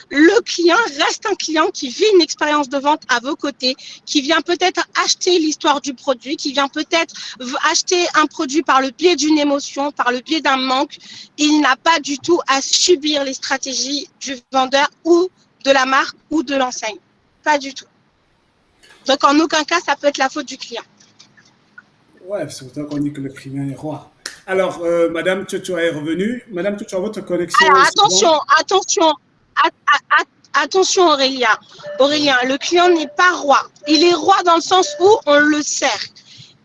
Le client reste un client qui vit une expérience de vente à vos côtés, qui vient peut-être acheter l'histoire du produit, qui vient peut-être acheter un produit par le biais d'une émotion, par le biais d'un manque. Il n'a pas du tout à subir les stratégies du vendeur ou de la marque ou de l'enseigne. Pas du tout. Donc, en aucun cas, ça peut être la faute du client.
Ouais, c'est pourtant qu'on dit que le client est roi. Alors, Madame Tchotchoa est revenue. Madame Tchotchoa, votre connexion.
Alors, attention, Aurélien. Aurélien, le client n'est pas roi. Il est roi dans le sens où on le sert.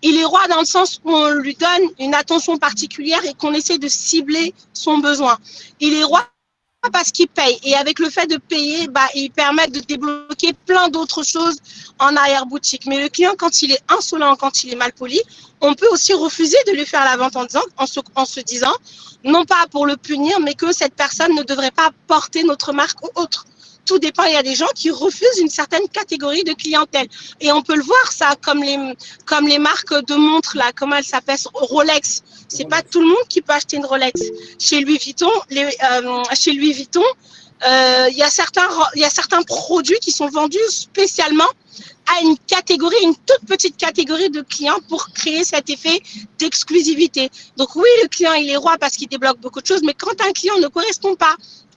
Il est roi dans le sens où on lui donne une attention particulière et qu'on essaie de cibler son besoin. Il est roi parce qu'il paye. Et avec le fait de payer, il permet de débloquer plein d'autres choses en arrière-boutique. Mais le client, quand il est insolent, quand il est mal poli, on peut aussi refuser de lui faire la vente en se disant, non pas pour le punir, mais que cette personne ne devrait pas porter notre marque ou autre. Tout dépend, il y a des gens qui refusent une certaine catégorie de clientèle. Et on peut le voir, ça, comme les marques de montres, là, comment elles s'appellent, Rolex. C'est pas tout le monde qui peut acheter une Rolex. Chez Louis Vuitton, il y a certains produits qui sont vendus spécialement à une toute petite catégorie de clients pour créer cet effet d'exclusivité. Donc oui, le client, il est roi parce qu'il débloque beaucoup de choses, mais quand un client ne correspond pas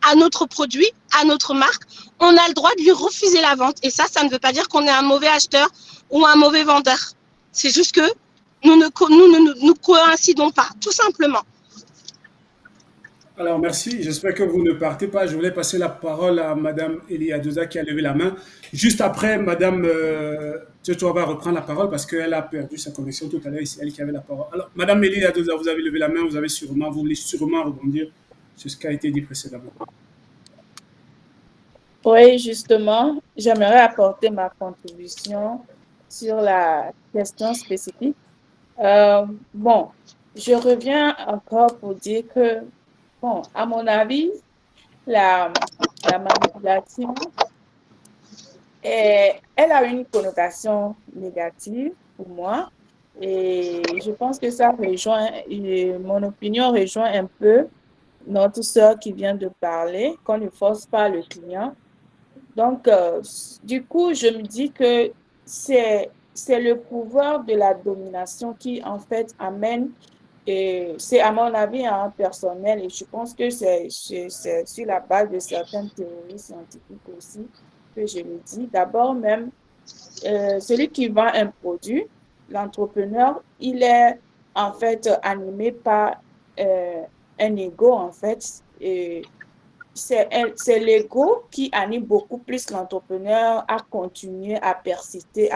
à notre produit, à notre marque, on a le droit de lui refuser la vente. Et ça ne veut pas dire qu'on est un mauvais acheteur ou un mauvais vendeur. C'est juste que nous ne coïncidons pas, tout simplement.
Alors, merci. J'espère que vous ne partez pas. Je voulais passer la parole à Madame Elia Doza qui a levé la main. Juste après, Madame Tchotchoa va reprendre la parole parce qu'elle a perdu sa connexion tout à l'heure. C'est elle qui avait la parole. Alors, Madame Elia Doza, vous avez levé la main. Vous voulez sûrement rebondir sur ce qui a été dit précédemment.
Oui, justement, j'aimerais apporter ma contribution sur la question spécifique. Bon, je reviens encore pour dire que, bon, à mon avis, la manipulation, elle a une connotation négative pour moi Et je pense que ça rejoint, et mon opinion rejoint un peu notre sœur qui vient de parler, qu'on ne force pas le client. Donc, du coup, je me dis que c'est le pouvoir de la domination qui, en fait, amène, et c'est à mon avis hein, personnel, et je pense que c'est sur la base de certaines théories scientifiques aussi que je le dis. D'abord, même, celui qui vend un produit, l'entrepreneur, il est en fait animé par euh, un ego, en fait. Et c'est l'ego qui anime beaucoup plus l'entrepreneur à continuer à persister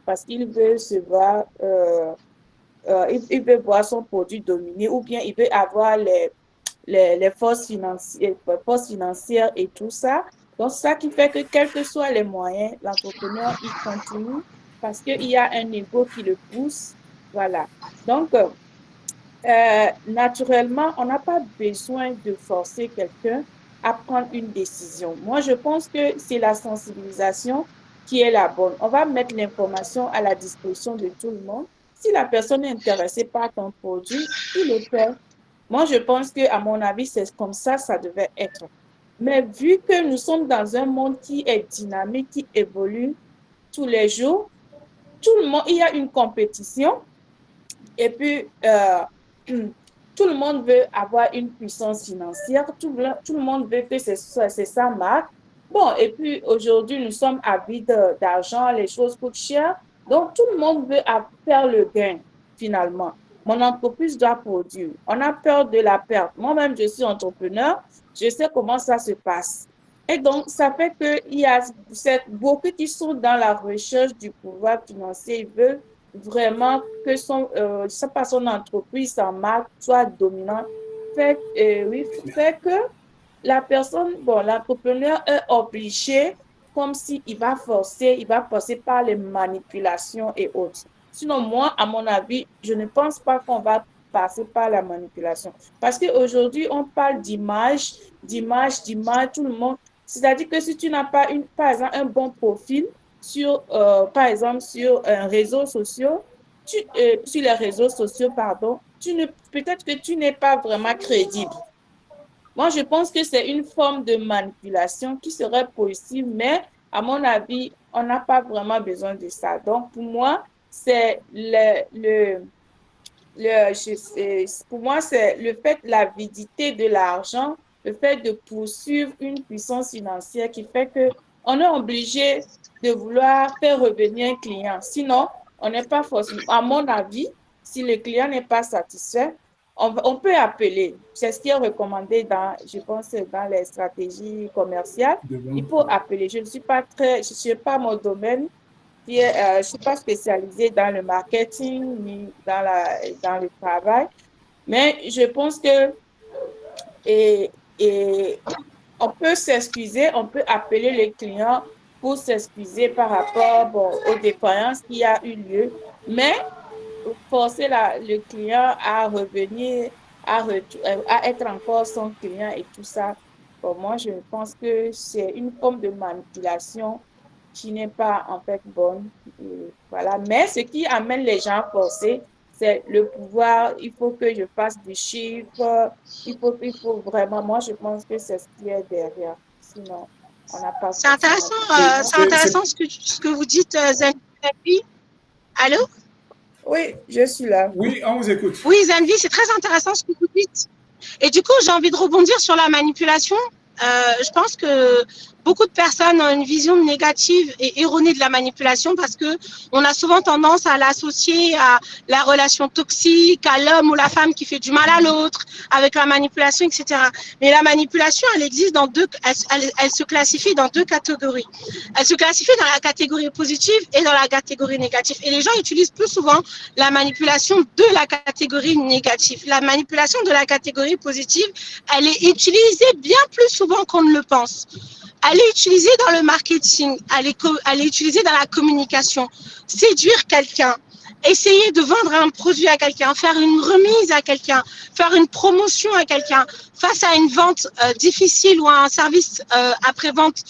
parce qu'il veut se voir, il veut voir son produit dominer ou bien il veut avoir les forces financières et tout ça. Donc, ça qui fait que, quels que soient les moyens, l'entrepreneur, il continue parce qu'il y a un ego qui le pousse. Voilà. Donc, naturellement, on n'a pas besoin de forcer quelqu'un à prendre une décision. Moi, je pense que c'est la sensibilisation qui est la bonne. On va mettre l'information à la disposition de tout le monde. Si la personne est intéressée par ton produit, il le fait. Moi, je pense que, à mon avis, c'est comme ça devait être. Mais vu que nous sommes dans un monde qui est dynamique, qui évolue tous les jours, tout le monde, il y a une compétition et puis tout le monde veut avoir une puissance financière, tout le monde veut que c'est sa marque. Bon, et puis aujourd'hui, nous sommes avides d'argent, les choses coûtent cher, donc tout le monde veut faire le gain finalement. Mon entreprise doit produire. On a peur de la perte. Moi-même, je suis entrepreneur, je sais comment ça se passe. Et donc, ça fait qu'il y a beaucoup qui sont dans la recherche du pouvoir financier. Ils veulent vraiment que je sais pas, son entreprise, sa marque soit dominante. Oui, fait que la personne, bon, l'entrepreneur est obligé, comme s'il va forcer, il va passer par les manipulations et autres. Sinon, moi, à mon avis, je ne pense pas qu'on va passer par la manipulation. Parce qu'aujourd'hui, on parle d'image, tout le monde. C'est-à-dire que si tu n'as pas, par exemple, un bon profil par exemple, sur un réseau social, sur les réseaux sociaux, pardon, peut-être que tu n'es pas vraiment crédible. Moi, je pense que c'est une forme de manipulation qui serait possible, mais à mon avis, on n'a pas vraiment besoin de ça. Donc, pour moi, c'est pour moi, c'est le fait, l'avidité de l'argent, le fait de poursuivre une puissance financière qui fait que on est obligé de vouloir faire revenir un client. Sinon, on n'est pas forcément, à mon avis, si le client n'est pas satisfait, on peut appeler. C'est ce qui est recommandé je pense, dans les stratégies commerciales. Il faut appeler. Je ne suis pas mon domaine, je ne suis pas spécialisée dans le marketing ni dans le travail, mais je pense que on peut s'excuser, on peut appeler les clients pour s'excuser par rapport aux défaillances qui a eu lieu, mais forcer le client à revenir, à être encore son client et tout ça, pour moi, je pense que c'est une forme de manipulation qui n'est pas en fait bonne. Et voilà. Mais ce qui amène les gens à forcer, c'est le pouvoir. Il faut que je fasse des chiffres. Il faut vraiment, moi, je pense que c'est ce qui est derrière. Sinon, on n'a pas
C'est intéressant, ce que vous dites, Zanvi. Allô?
Oui, je suis là.
Oui, on vous écoute.
Oui, Zanvi, c'est très intéressant ce que vous dites. Et du coup, j'ai envie de rebondir sur la manipulation. Je pense que beaucoup de personnes ont une vision négative et erronée de la manipulation parce que on a souvent tendance à l'associer à la relation toxique, à l'homme ou la femme qui fait du mal à l'autre, avec la manipulation, etc. Mais la manipulation, elle existe elle se classifie dans deux catégories. Elle se classifie dans la catégorie positive et dans la catégorie négative. Et les gens utilisent plus souvent la manipulation de la catégorie négative. La manipulation de la catégorie positive, elle est utilisée bien plus souvent qu'on ne le pense. Elle est utilisée dans le marketing, elle est utilisée dans la communication. Séduire quelqu'un, essayer de vendre un produit à quelqu'un, faire une remise à quelqu'un, faire une promotion à quelqu'un face à une vente difficile ou à un service après-vente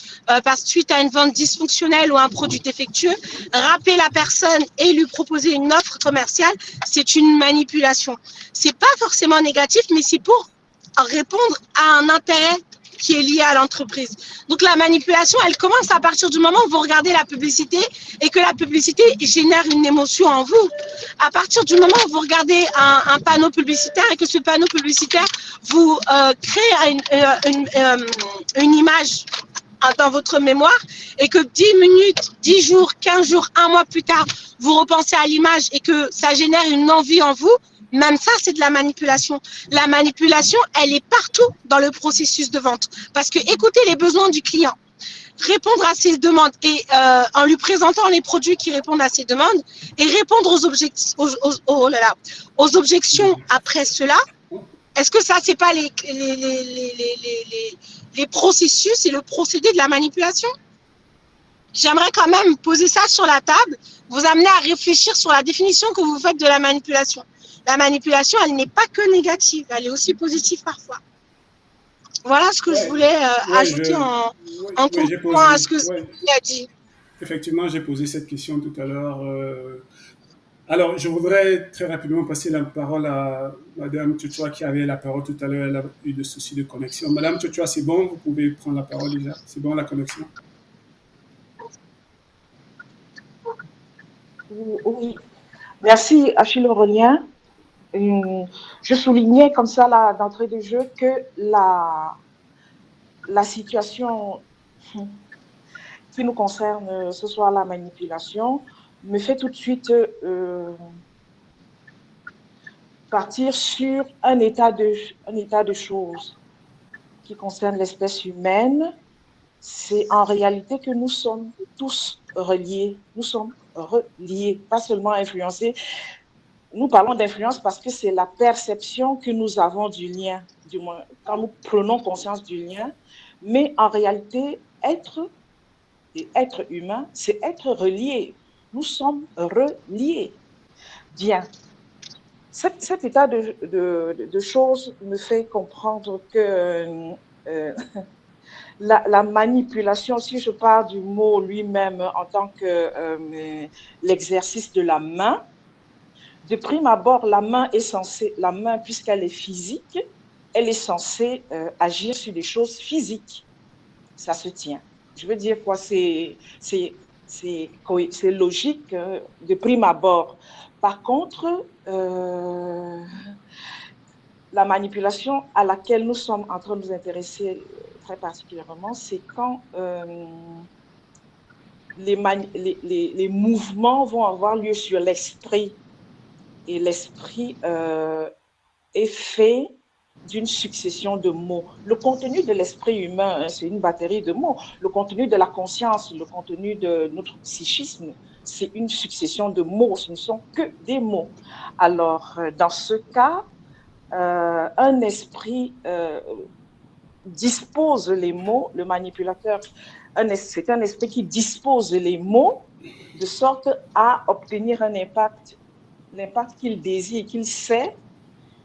parce suite à une vente dysfonctionnelle ou un produit défectueux, rappeler la personne et lui proposer une offre commerciale, c'est une manipulation. C'est pas forcément négatif, mais c'est pour répondre à un intérêt qui est lié à l'entreprise. Donc la manipulation, elle commence à partir du moment où vous regardez la publicité et que la publicité génère une émotion en vous. À partir du moment où vous regardez un panneau publicitaire et que ce panneau publicitaire vous crée une image dans votre mémoire et que 10 minutes, 10 jours, 15 jours, un mois plus tard, vous repensez à l'image et que ça génère une envie en vous, même ça, c'est de la manipulation. La manipulation, elle est partout dans le processus de vente. Parce que écouter les besoins du client, répondre à ses demandes et en lui présentant les produits qui répondent à ses demandes et répondre aux objections après cela, est-ce que ça, c'est pas les processus et le procédé de la manipulation? J'aimerais quand même poser ça sur la table, vous amener à réfléchir sur la définition que vous faites de la manipulation. La manipulation, elle n'est pas que négative, elle est aussi positive parfois. Voilà ce que je voulais ajouter en complément à ce que Sophie a dit.
Effectivement, j'ai posé cette question tout à l'heure. Alors, je voudrais très rapidement passer la parole à Madame Tchotchoua qui avait la parole tout à l'heure. Elle a eu des soucis de connexion. Madame Tchotchoua, c'est bon, vous pouvez prendre la parole déjà. C'est bon la connexion?
Oui, merci Achille Aurélien. Je soulignais comme ça là d'entrée de jeu que la situation qui nous concerne, ce soit la manipulation, me fait tout de suite partir sur un état de choses qui concerne l'espèce humaine. C'est en réalité que nous sommes tous reliés. Nous sommes reliés, pas seulement influencés. Nous parlons d'influence parce que c'est la perception que nous avons du lien, du moins quand nous prenons conscience du lien. Mais en réalité, être humain, c'est être relié. Nous sommes reliés. Bien. Cet état de choses me fait comprendre que la manipulation, si je parle du mot lui-même en tant que l'exercice de la main, de prime abord, la main, puisqu'elle est physique, elle est censée agir sur des choses physiques. Ça se tient. Je veux dire quoi, c'est logique de prime abord. Par contre, la manipulation à laquelle nous sommes en train de nous intéresser très particulièrement, c'est quand les mouvements vont avoir lieu sur l'esprit. Et l'esprit est fait d'une succession de mots. Le contenu de l'esprit humain, c'est une batterie de mots. Le contenu de la conscience, le contenu de notre psychisme, c'est une succession de mots. Ce ne sont que des mots. Alors, dans ce cas, un esprit dispose les mots, le manipulateur, c'est un esprit qui dispose les mots de sorte à obtenir un impact, l'impact qu'il désire, qu'il sait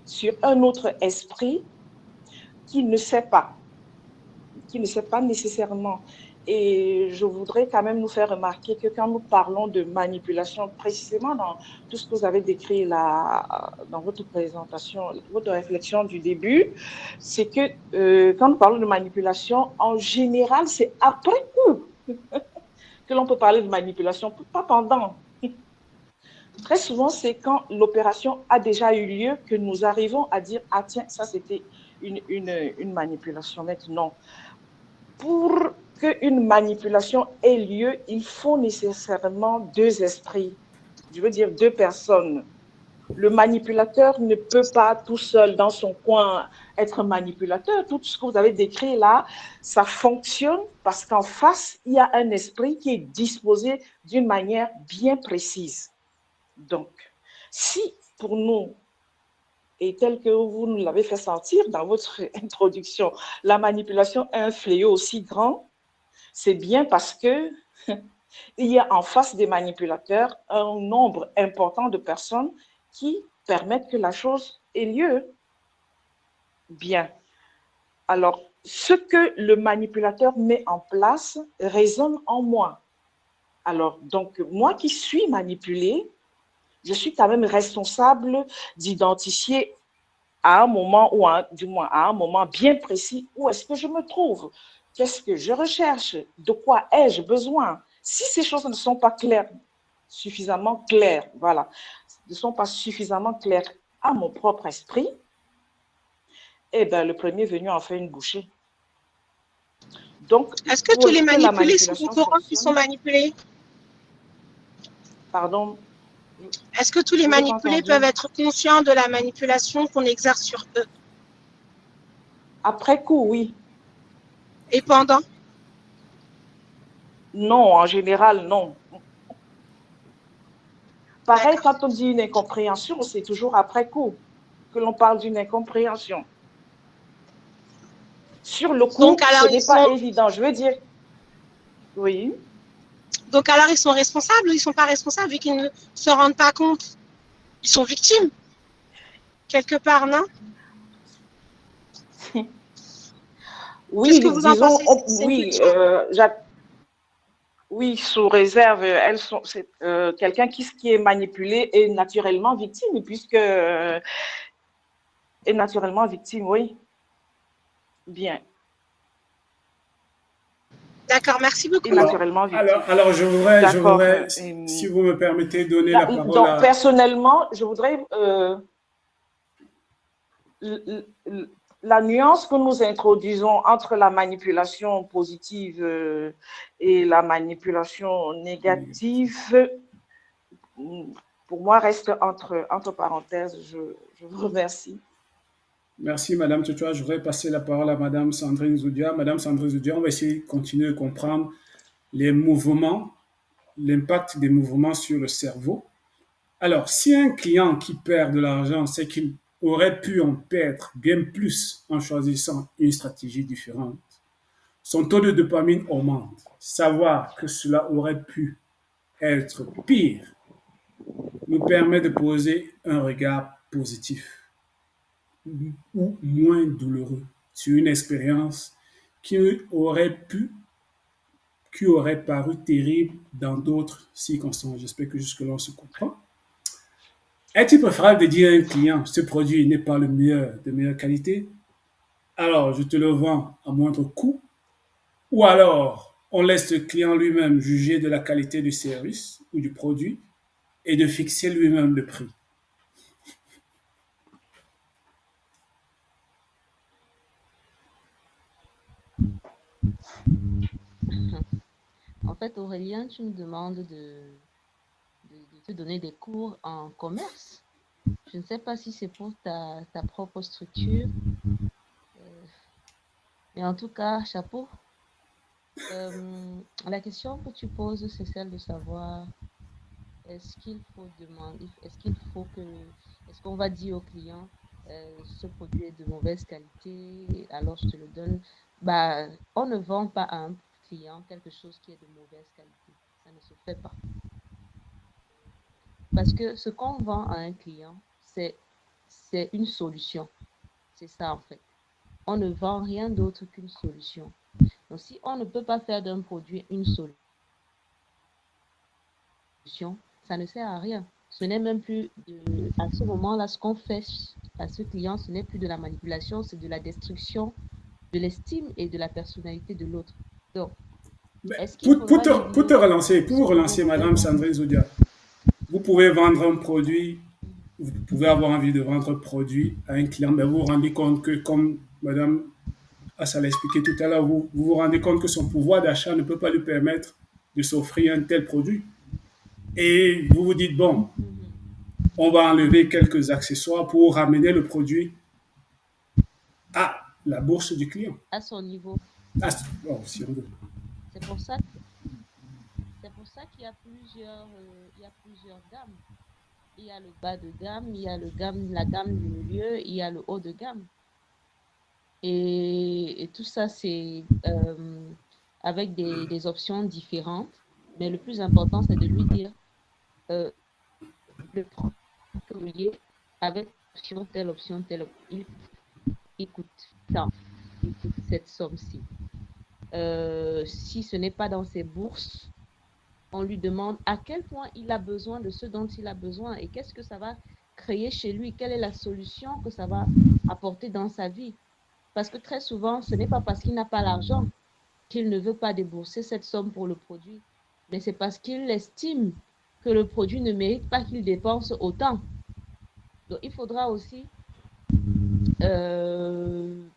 sur un autre esprit qui ne sait pas nécessairement. Et je voudrais quand même nous faire remarquer que quand nous parlons de manipulation, précisément dans tout ce que vous avez décrit là, dans votre présentation, votre réflexion du début, c'est que quand nous parlons de manipulation, en général, c'est après coup que l'on peut parler de manipulation, pas pendant. Très souvent, c'est quand l'opération a déjà eu lieu que nous arrivons à dire « Ah tiens, ça c'était une manipulation maintenant ». Pour qu'une manipulation ait lieu, il faut nécessairement deux esprits, je veux dire deux personnes. Le manipulateur ne peut pas tout seul dans son coin être manipulateur. Tout ce que vous avez décrit là, ça fonctionne parce qu'en face, il y a un esprit qui est disposé d'une manière bien précise. Donc, si pour nous, et tel que vous nous l'avez fait sentir dans votre introduction, la manipulation est un fléau aussi grand, c'est bien parce que Il y a en face des manipulateurs un nombre important de personnes qui permettent que la chose ait lieu. Bien. Alors, ce que le manipulateur met en place résonne en moi. Alors, donc, moi qui suis manipulée, je suis quand même responsable d'identifier à un moment ou du moins à un moment bien précis où est-ce que je me trouve, qu'est-ce que je recherche, de quoi ai-je besoin. Si ces choses ne sont pas claires, suffisamment claires, voilà, ne sont pas suffisamment claires à mon propre esprit, eh bien, le premier venu en fait une bouchée. Donc,
Est-ce que tous
pour
les
que la
manipulés sont au
manipulation
courant qu'ils sont
fonctionne,
manipulés?
pardon,
Est-ce que tous les
je n'ai pas
manipulés
entendu.
peuvent être conscients de la manipulation qu'on exerce sur eux?
Après coup, oui.
Et pendant?
Non, en général, non. Pareil,
D'accord.
quand on dit une incompréhension, c'est toujours après coup que l'on parle d'une incompréhension. Sur le
Donc
coup, ce
alors,
n'est pas évident. Je veux dire, oui.
ils sont responsables ou ils ne sont pas responsables vu qu'ils ne se rendent pas compte? Ils sont victimes, quelque part, non? Qu'est-ce que
Oui,
vous en
disons,
pensez? C'est une
oui,
question?
oui, sous réserve, quelqu'un qui est manipulé est naturellement victime, est naturellement victime, oui. Bien,
D'accord, merci
est
beaucoup.
naturellement victime.
Alors je
D'accord.
voudrais, si vous me permettez, donner la parole
Donc,
à...
personnellement, je voudrais la nuance que nous introduisons entre la manipulation positive et la manipulation négative, pour moi, reste entre parenthèses. Je vous remercie.
Merci, Madame Tutua. Je voudrais passer la parole à Madame Sandrine Zoudia. Madame Sandrine Zoudia, on va essayer de continuer de comprendre les mouvements, l'impact des mouvements sur le cerveau. Alors, si un client qui perd de l'argent, c'est qu'il aurait pu en perdre bien plus en choisissant une stratégie différente. Son taux de dopamine augmente. Savoir que cela aurait pu être pire nous permet de poser un regard positif ou moins douloureux sur une expérience qui aurait pu, qui aurait paru terrible dans d'autres circonstances. J'espère que jusque-là on se comprend. Est-il préférable de dire à un client, ce produit n'est pas le meilleur de meilleure qualité, alors je te le vends à moindre coût, ou alors on laisse le client lui-même juger de la qualité du service ou du produit et de fixer lui-même le prix.
En fait, Aurélien, tu me demandes de te donner des cours en commerce. Je ne sais pas si c'est pour ta propre structure, mais en tout cas, chapeau. La question que tu poses, c'est celle de savoir est-ce qu'il faut demander, est-ce qu'on va dire au client, ce produit est de mauvaise qualité, alors je te le donne. Bah, on ne vend pas à un client quelque chose qui est de mauvaise qualité. Ça ne se fait pas. Parce que ce qu'on vend à un client, c'est une solution. C'est ça en fait. On ne vend rien d'autre qu'une solution. Donc si on ne peut pas faire d'un produit une solution, ça ne sert à rien. Ce n'est même plus à ce moment-là, ce qu'on fait à ce client, ce n'est plus de la manipulation, c'est de la destruction de l'estime et de la personnalité de l'autre. Donc, est-ce qu'il faudra
Pour vous relancer, Madame Sandrine Zoudia, vous pouvez vendre un produit, vous pouvez avoir envie de vendre un produit à un client, mais vous vous rendez compte que, comme Madame Assa l'a expliqué tout à l'heure, vous vous rendez compte que son pouvoir d'achat ne peut pas lui permettre de s'offrir un tel produit. Et vous vous dites, bon, on va enlever quelques accessoires pour ramener le produit à la bourse du client.
À son niveau.
Si on veut.
C'est pour ça qu'il y a plusieurs gammes. Il y a le bas de gamme, il y a la gamme du milieu, il y a le haut de gamme. Et tout ça, c'est avec des options différentes. Mais le plus important, c'est de lui dire euh, le produit avec option, telle option. Il coûte ça, il coûte cette somme-ci. Si ce n'est pas dans ses bourses, on lui demande à quel point il a besoin de ce dont il a besoin et qu'est-ce que ça va créer chez lui, quelle est la solution que ça va apporter dans sa vie. Parce que très souvent, ce n'est pas parce qu'il n'a pas l'argent qu'il ne veut pas débourser cette somme pour le produit, mais c'est parce qu'il estime que le produit ne mérite pas qu'il dépense autant. Donc, il faudra aussi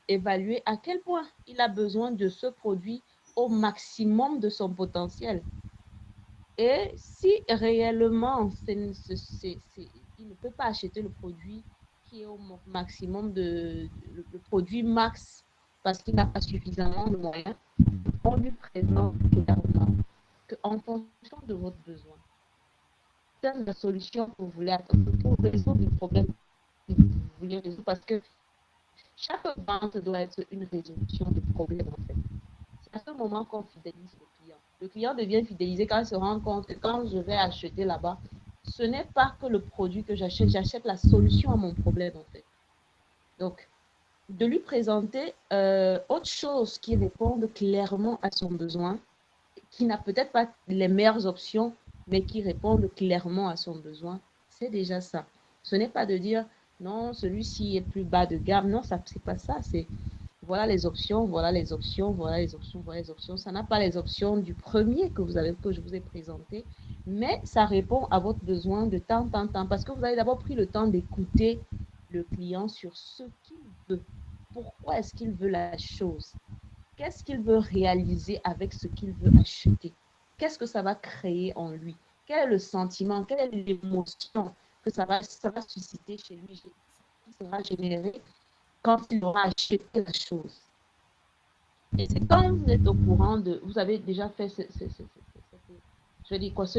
évaluer à quel point il a besoin de ce produit au maximum de son potentiel. Et si réellement il ne peut pas acheter le produit qui est au maximum le produit max parce qu'il n'a pas suffisamment de moyens, on lui présente clairement qu'en fonction de votre besoin, c'est la solution que vous voulez attendre pour résoudre le problème que vous voulez résoudre, parce que chaque vente doit être une résolution de problème en fait. C'est à ce moment qu'on fidélise le client. Le client devient fidélisé quand il se rend compte que quand je vais acheter là-bas, ce n'est pas que le produit que j'achète la solution à mon problème en fait. Donc, de lui présenter autre chose qui réponde clairement à son besoin, qui n'a peut-être pas les meilleures options, mais qui répondent clairement à son besoin, c'est déjà ça. Ce n'est pas de dire non, celui-ci est plus bas de gamme. Non, ça c'est pas ça. C'est voilà les options, voilà les options, voilà les options, voilà les options. Ça n'a pas les options du premier que je vous ai présenté, mais ça répond à votre besoin de temps, parce que vous avez d'abord pris le temps d'écouter le client sur ce qu'il veut. Pourquoi est-ce qu'il veut la chose? Qu'est-ce qu'il veut réaliser avec ce qu'il veut acheter? Qu'est-ce que ça va créer en lui? Quel est le sentiment? Quelle est l'émotion que ça va susciter chez lui, qui sera générée quand il aura acheté la chose? Et c'est quand vous êtes au courant de... Vous avez déjà fait ce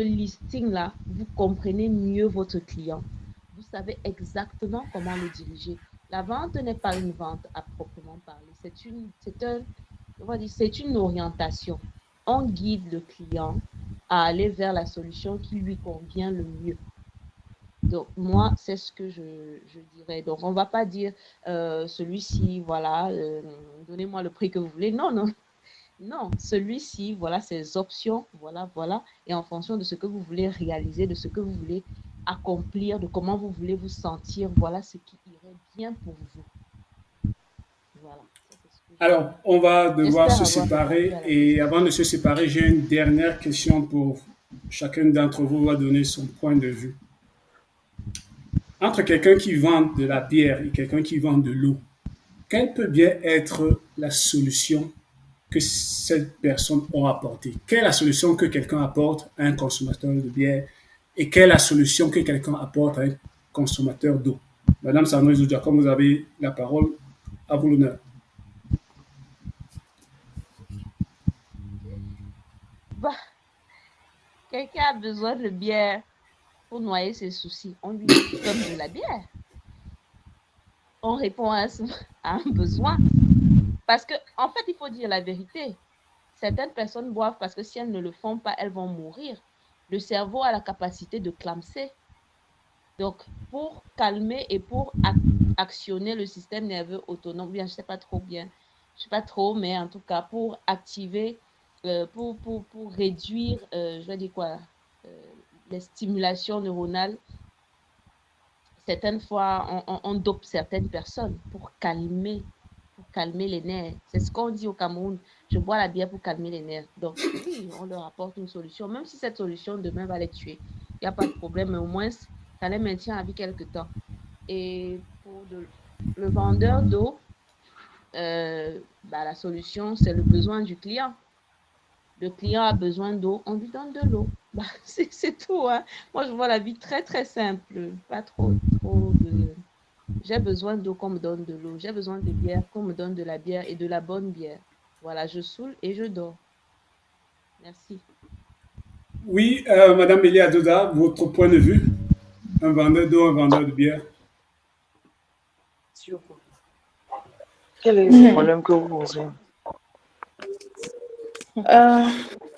listing-là, vous comprenez mieux votre client. Vous savez exactement comment le diriger. La vente n'est pas une vente à proprement parler. C'est une orientation. On guide le client à aller vers la solution qui lui convient le mieux. Donc, moi, c'est ce que je dirais. Donc, on ne va pas dire celui-ci, voilà, donnez-moi le prix que vous voulez. Non, non. Non, celui-ci, voilà ses options, voilà. Et en fonction de ce que vous voulez réaliser, de ce que vous voulez accomplir, de comment vous voulez vous sentir, voilà ce qui irait bien pour vous. Voilà.
Alors, on va devoir se séparer et avant de se séparer, j'ai une dernière question pour chacun d'entre vous va donner son point de vue. Entre quelqu'un qui vend de la bière et quelqu'un qui vend de l'eau, quelle peut bien être la solution que cette personne aura apportée? Quelle est la solution que quelqu'un apporte à un consommateur de bière et quelle est la solution que quelqu'un apporte à un consommateur d'eau? Madame Sandrine Zoudia, comme vous avez la parole, à vous l'honneur.
Quelqu'un a besoin de bière pour noyer ses soucis. On lui donne de la bière. On répond à un besoin. Parce que, en fait, il faut dire la vérité. Certaines personnes boivent parce que si elles ne le font pas, elles vont mourir. Le cerveau a la capacité de clamser. Donc, pour calmer et pour actionner le système nerveux autonome, bien, je ne sais pas trop, mais en tout cas, pour activer, pour réduire, je vais dire quoi, les stimulations neuronales, certaines fois, on dope certaines personnes pour calmer les nerfs. C'est ce qu'on dit au Cameroun. Je bois la bière pour calmer les nerfs. Donc, oui, on leur apporte une solution. Même si cette solution, demain, va les tuer. Il n'y a pas de problème, mais au moins, ça les maintient à vie quelque temps. Et pour le vendeur d'eau, la solution, c'est le besoin du client. Le client a besoin d'eau, on lui donne de l'eau. C'est tout. Hein. Moi, je vois la vie très, très simple. Pas trop de... J'ai besoin d'eau qu'on me donne de l'eau. J'ai besoin de bière qu'on me donne de la bière et de la bonne bière. Voilà, je saoule et je dors. Merci.
Oui, Madame Elia Doda, votre point de vue? Un vendeur d'eau, un vendeur de bière?
Quel est le problème que vous posez?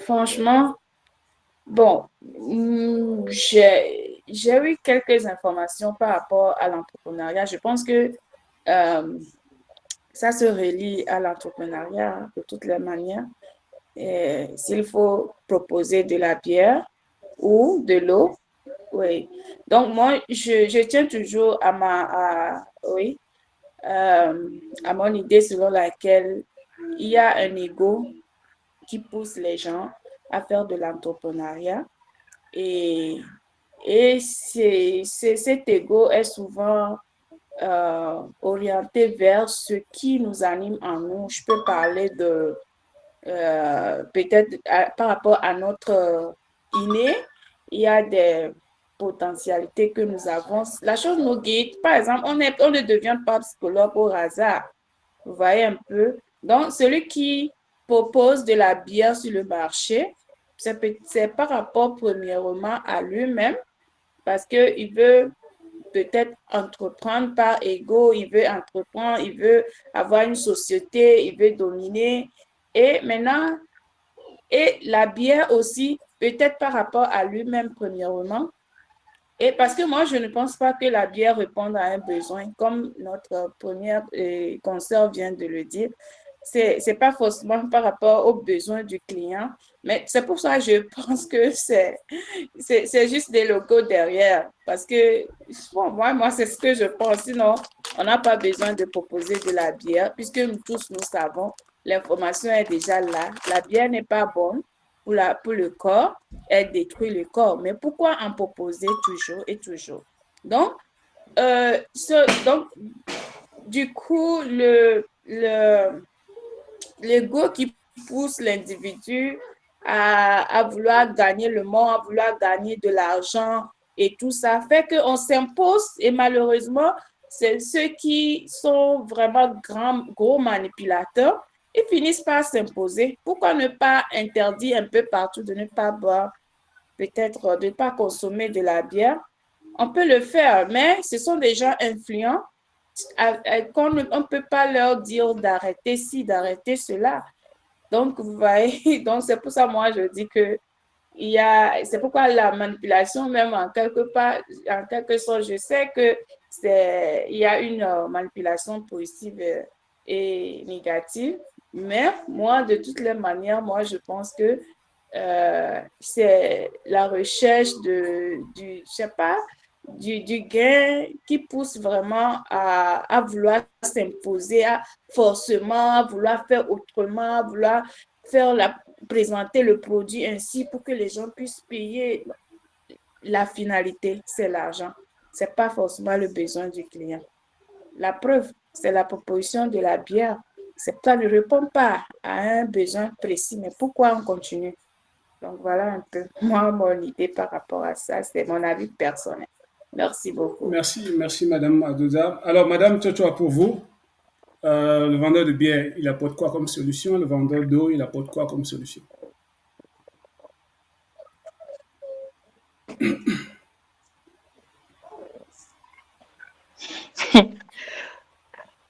Franchement, Bon, j'ai eu quelques informations par rapport à l'entrepreneuriat. Je pense que euh, ça se relie à l'entrepreneuriat de toutes les manières. Et s'il faut proposer de la bière ou de l'eau, oui. Donc, moi, je tiens toujours oui, à mon idée selon laquelle il y a un ego qui pousse les gens à faire de l'entrepreneuriat. Et, cet ego est souvent orienté vers ce qui nous anime en nous. Je peux parler de peut-être par rapport à notre inné, il y a des potentialités que nous avons. La chose nous guide. Par exemple, on ne devient pas psychologue au hasard. Vous voyez un peu. Donc, celui qui propose de la bière sur le marché, c'est par rapport premièrement à lui-même, parce qu'il veut peut-être entreprendre par ego, il veut entreprendre, il veut avoir une société, il veut dominer. Et maintenant, et la bière aussi, peut-être par rapport à lui-même premièrement. Et parce que moi, je ne pense pas que la bière réponde à un besoin, comme notre première consoeur vient de le dire. C'est pas forcément par rapport aux besoins du client, mais c'est pour ça que je pense que c'est juste des logos derrière. Parce que, bon, moi c'est ce que je pense. Sinon, on n'a pas besoin de proposer de la bière, puisque nous tous, nous savons, l'information est déjà là. La bière n'est pas bonne pour le corps, elle détruit le corps. Mais pourquoi en proposer toujours et toujours? Donc, donc du coup, l'ego qui pousse l'individu à vouloir gagner le monde, à vouloir gagner de l'argent et tout ça fait qu'on s'impose et malheureusement, c'est ceux qui sont vraiment gros manipulateurs, ils finissent par s'imposer. Pourquoi ne pas interdire un peu partout de ne pas boire, peut-être de ne pas consommer de la bière? On peut le faire, mais ce sont des gens influents qu'on ne peut pas leur dire d'arrêter ci, d'arrêter cela. Donc, vous voyez, donc c'est pour ça, moi, je dis que c'est pourquoi la manipulation, même en quelque sorte, je sais que il y a une manipulation positive et négative, mais moi, de toutes les manières, moi, je pense que c'est la recherche je sais pas, du gain qui pousse vraiment à vouloir s'imposer, forcément, à vouloir faire autrement, à vouloir présenter le produit ainsi pour que les gens puissent payer. La finalité, c'est l'argent. Ce n'est pas forcément le besoin du client. La preuve, c'est la proposition de la bière. Ça ne répond pas à un besoin précis, mais pourquoi on continue? Donc, voilà un peu mon idée par rapport à ça. C'est mon avis personnel. Merci beaucoup.
Merci, Madame Adoda. Alors, Madame Tchotua, pour vous, le vendeur de bière, il apporte quoi comme solution? Le vendeur d'eau, il apporte quoi comme solution?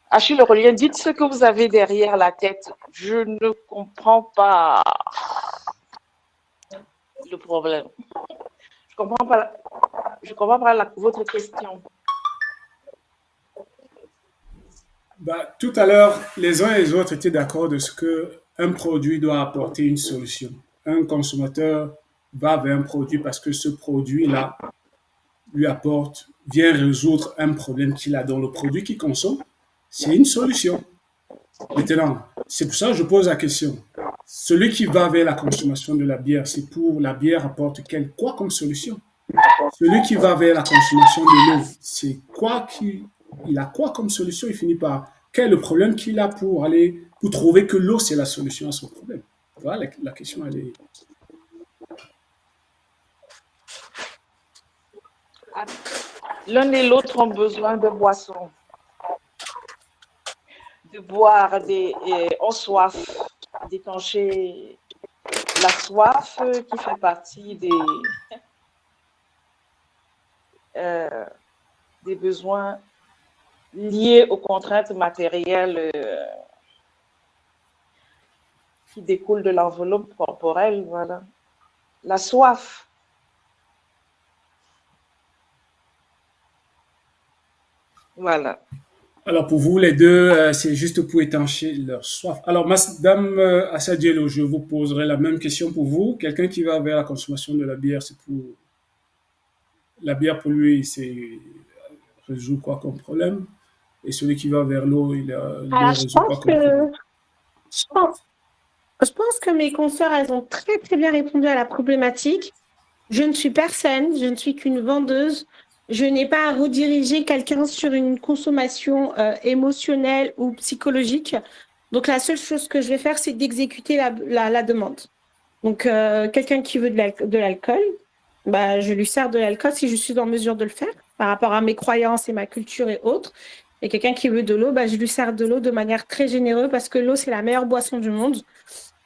Achille Aurélien, dites ce que vous avez derrière la tête. Je ne comprends pas le problème. Je ne comprends pas votre question.
Bah, tout à l'heure, les uns et les autres étaient d'accord de ce qu'un produit doit apporter une solution. Un consommateur va vers un produit parce que ce produit-là vient résoudre un problème qu'il a dans le produit qu'il consomme. C'est une solution. Maintenant, c'est pour ça que je pose la question. Celui qui va vers la consommation de la bière, c'est pour la bière apporte quoi comme solution? Celui qui va vers la consommation de l'eau, c'est quoi il a quoi comme solution? Il finit par quel est le problème qu'il a pour trouver que l'eau c'est la solution à son problème? Voilà, la question elle est.
L'un et l'autre ont besoin de boissons, de boire ont soif, d'étancher la soif qui fait partie des besoins liés aux contraintes matérielles qui découlent de l'enveloppe corporelle, voilà. la soif. Voilà.
Alors pour vous, les deux, c'est juste pour étancher leur soif. Alors, Madame Assadielo, je vous poserai la même question pour vous. Quelqu'un qui va vers la consommation de la bière, c'est pour la bière pour lui, c'est résout quoi comme problème? Et celui qui va vers l'eau, l'eau
Alors, je
résout quoi
pense
comme problème?
que, je pense, je pense que mes consoeurs, elles ont très, très bien répondu à la problématique. Je ne suis personne, je ne suis qu'une vendeuse. Je n'ai pas à rediriger quelqu'un sur une consommation émotionnelle ou psychologique. Donc, la seule chose que je vais faire, c'est d'exécuter la demande. Donc, quelqu'un qui veut de l'alcool, bah, je lui sers de l'alcool si je suis en mesure de le faire par rapport à mes croyances et ma culture et autres. Et quelqu'un qui veut de l'eau, bah, je lui sers de l'eau de manière très généreuse parce que l'eau, c'est la meilleure boisson du monde.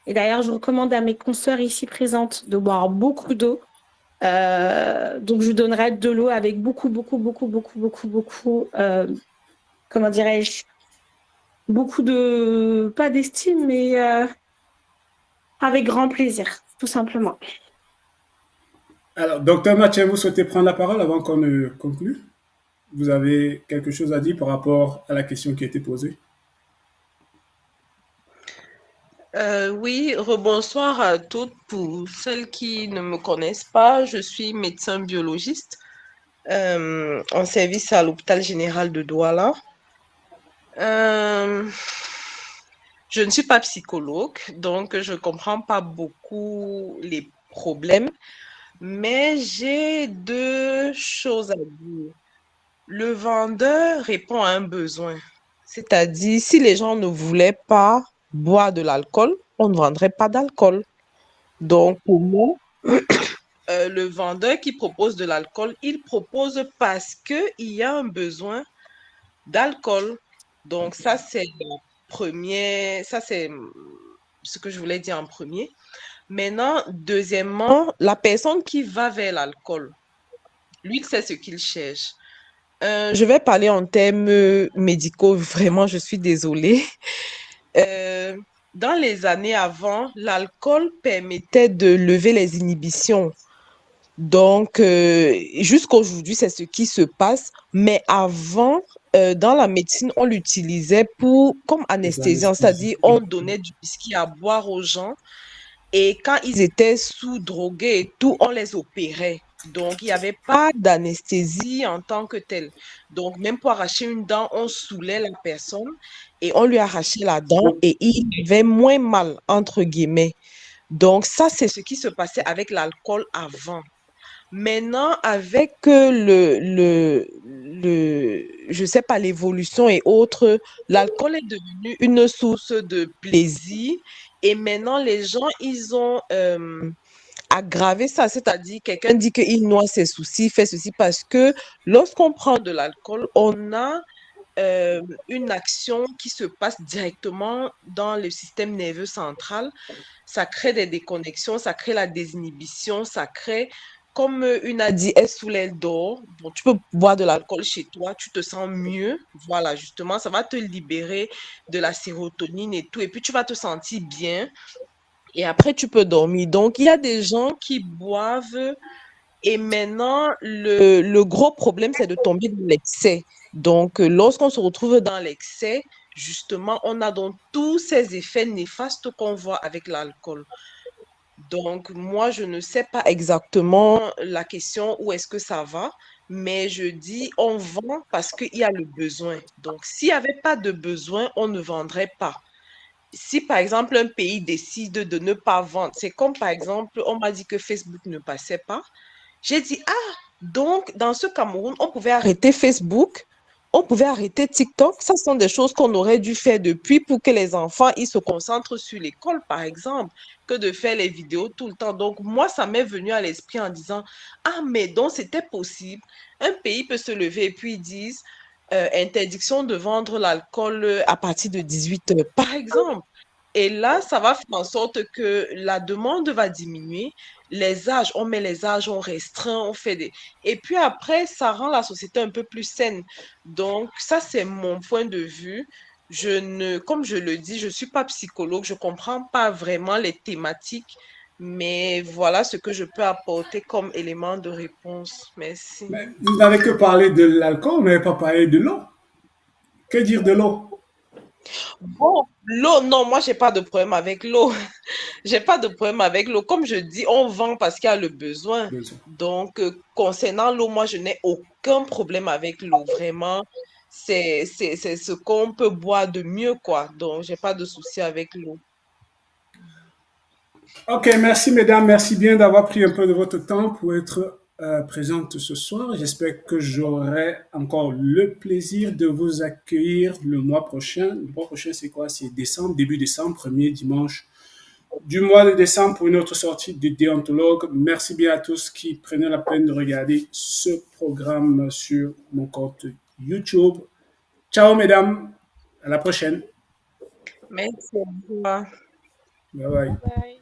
Et d'ailleurs, je recommande à mes consoeurs ici présentes de boire beaucoup d'eau. Donc, je donnerai de l'eau avec beaucoup, comment dirais-je, beaucoup de, pas d'estime, mais avec grand plaisir, tout simplement.
Alors, docteur Mathieu, vous souhaitez prendre la parole avant qu'on ne conclue? Vous avez quelque chose à dire par rapport à la question qui a été posée?
Oui, rebonsoir à toutes. Pour celles qui ne me connaissent pas, je suis médecin biologiste en service à l'hôpital général de Douala. Euh, je ne suis pas psychologue, donc je ne comprends pas beaucoup les problèmes, mais j'ai deux choses à dire. Le vendeur répond à un besoin, c'est-à-dire si les gens ne voulaient pas boire de l'alcool, on ne vendrait pas d'alcool. Donc, pour moi, le vendeur qui propose de l'alcool, il propose parce qu'il y a un besoin d'alcool. Donc, ça, c'est le premier, ça, c'est ce que je voulais dire en premier. Maintenant, deuxièmement, la personne qui va vers l'alcool, lui, c'est ce qu'il cherche. Je vais parler en termes médicaux, vraiment, je suis désolée. Euh, dans les années avant, l'alcool permettait de lever les inhibitions. Donc, jusqu'aujourd'hui, c'est ce qui se passe. Mais avant, dans la médecine, on l'utilisait comme
Des
anesthésiant,
anesthésies.
c'est-à-dire on donnait du whisky à boire aux gens et quand ils étaient sous-drogués et tout, on les opérait. Donc, il n'y avait pas d'anesthésie en tant que telle. Donc, même pour arracher une dent, on saoulait la personne et on lui arrachait la dent et il avait moins mal, entre guillemets. Donc, ça, c'est ce qui se passait avec l'alcool avant. Maintenant, avec je sais pas, l'évolution et autres, l'alcool est devenu une source de plaisir et maintenant les gens, ils ont aggravé ça, c'est-à-dire quelqu'un dit qu'il noie ses soucis, fait ceci parce que lorsqu'on prend de l'alcool, on a une action qui se passe directement dans le système nerveux central. Ça crée des déconnexions, ça crée la désinhibition, ça crée comme une a dit, est sous l'aile d'or. Bon, tu peux boire de l'alcool chez toi, tu te sens mieux. Voilà, justement, ça va te libérer de la sérotonine et tout. Et puis, tu vas te sentir bien. Et après, tu peux dormir. Donc, il y a des gens qui boivent et maintenant, le gros problème, c'est de tomber dans l'excès. Donc, lorsqu'on se retrouve dans l'excès, justement, on a donc tous ces effets néfastes qu'on voit avec l'alcool. Donc, moi, je ne sais pas exactement la question où est-ce que ça va, mais je dis on vend parce qu'il y a le besoin. Donc, s'il n'y avait pas de besoin, on ne vendrait pas. Si, par exemple, un pays décide de ne pas vendre, c'est comme, par exemple, on m'a dit que Facebook ne passait pas. J'ai dit, ah, donc dans ce Cameroun, on pouvait arrêter Facebook, on pouvait arrêter TikTok. Ça sont des choses qu'on aurait dû faire depuis pour que les enfants ils se concentrent sur l'école, par exemple, que de faire les vidéos tout le temps. Donc, moi, ça m'est venu à l'esprit en disant, ah, mais donc c'était possible. Un pays peut se lever et puis ils disent, interdiction de vendre l'alcool à partir de 18 heures, par exemple. Et là, ça va faire en sorte que la demande va diminuer. Les âges, on met les âges, on restreint, on fait des... Et puis après, ça rend la société un peu plus saine. Donc, ça, c'est mon point de vue. Comme je le dis, je ne suis pas psychologue, je ne comprends pas vraiment les thématiques Mais voilà ce que je peux apporter comme élément de réponse. Merci.
Mais vous n'avez que parlé de l'alcool, vous n'avez pas parlé de l'eau. Que dire de l'eau?
Bon, l'eau, non, moi, j'ai pas de problème avec l'eau. J'ai pas de problème avec l'eau. Comme je dis, on vend parce qu'il y a le besoin. Donc, concernant l'eau, moi, je n'ai aucun problème avec l'eau. Vraiment, c'est ce qu'on peut boire de mieux, quoi. Donc, j'ai pas de souci avec l'eau.
Ok, merci mesdames, merci bien d'avoir pris un peu de votre temps pour être présente ce soir. J'espère que j'aurai encore le plaisir de vous accueillir le mois prochain. Le mois prochain, c'est quoi? C'est décembre, début décembre, premier dimanche du mois de décembre pour une autre sortie de Déontologue. Merci bien à tous qui prenaient la peine de regarder ce programme sur mon compte YouTube. Ciao mesdames, à la prochaine.
Merci. Au revoir.
Bye bye.
Bye.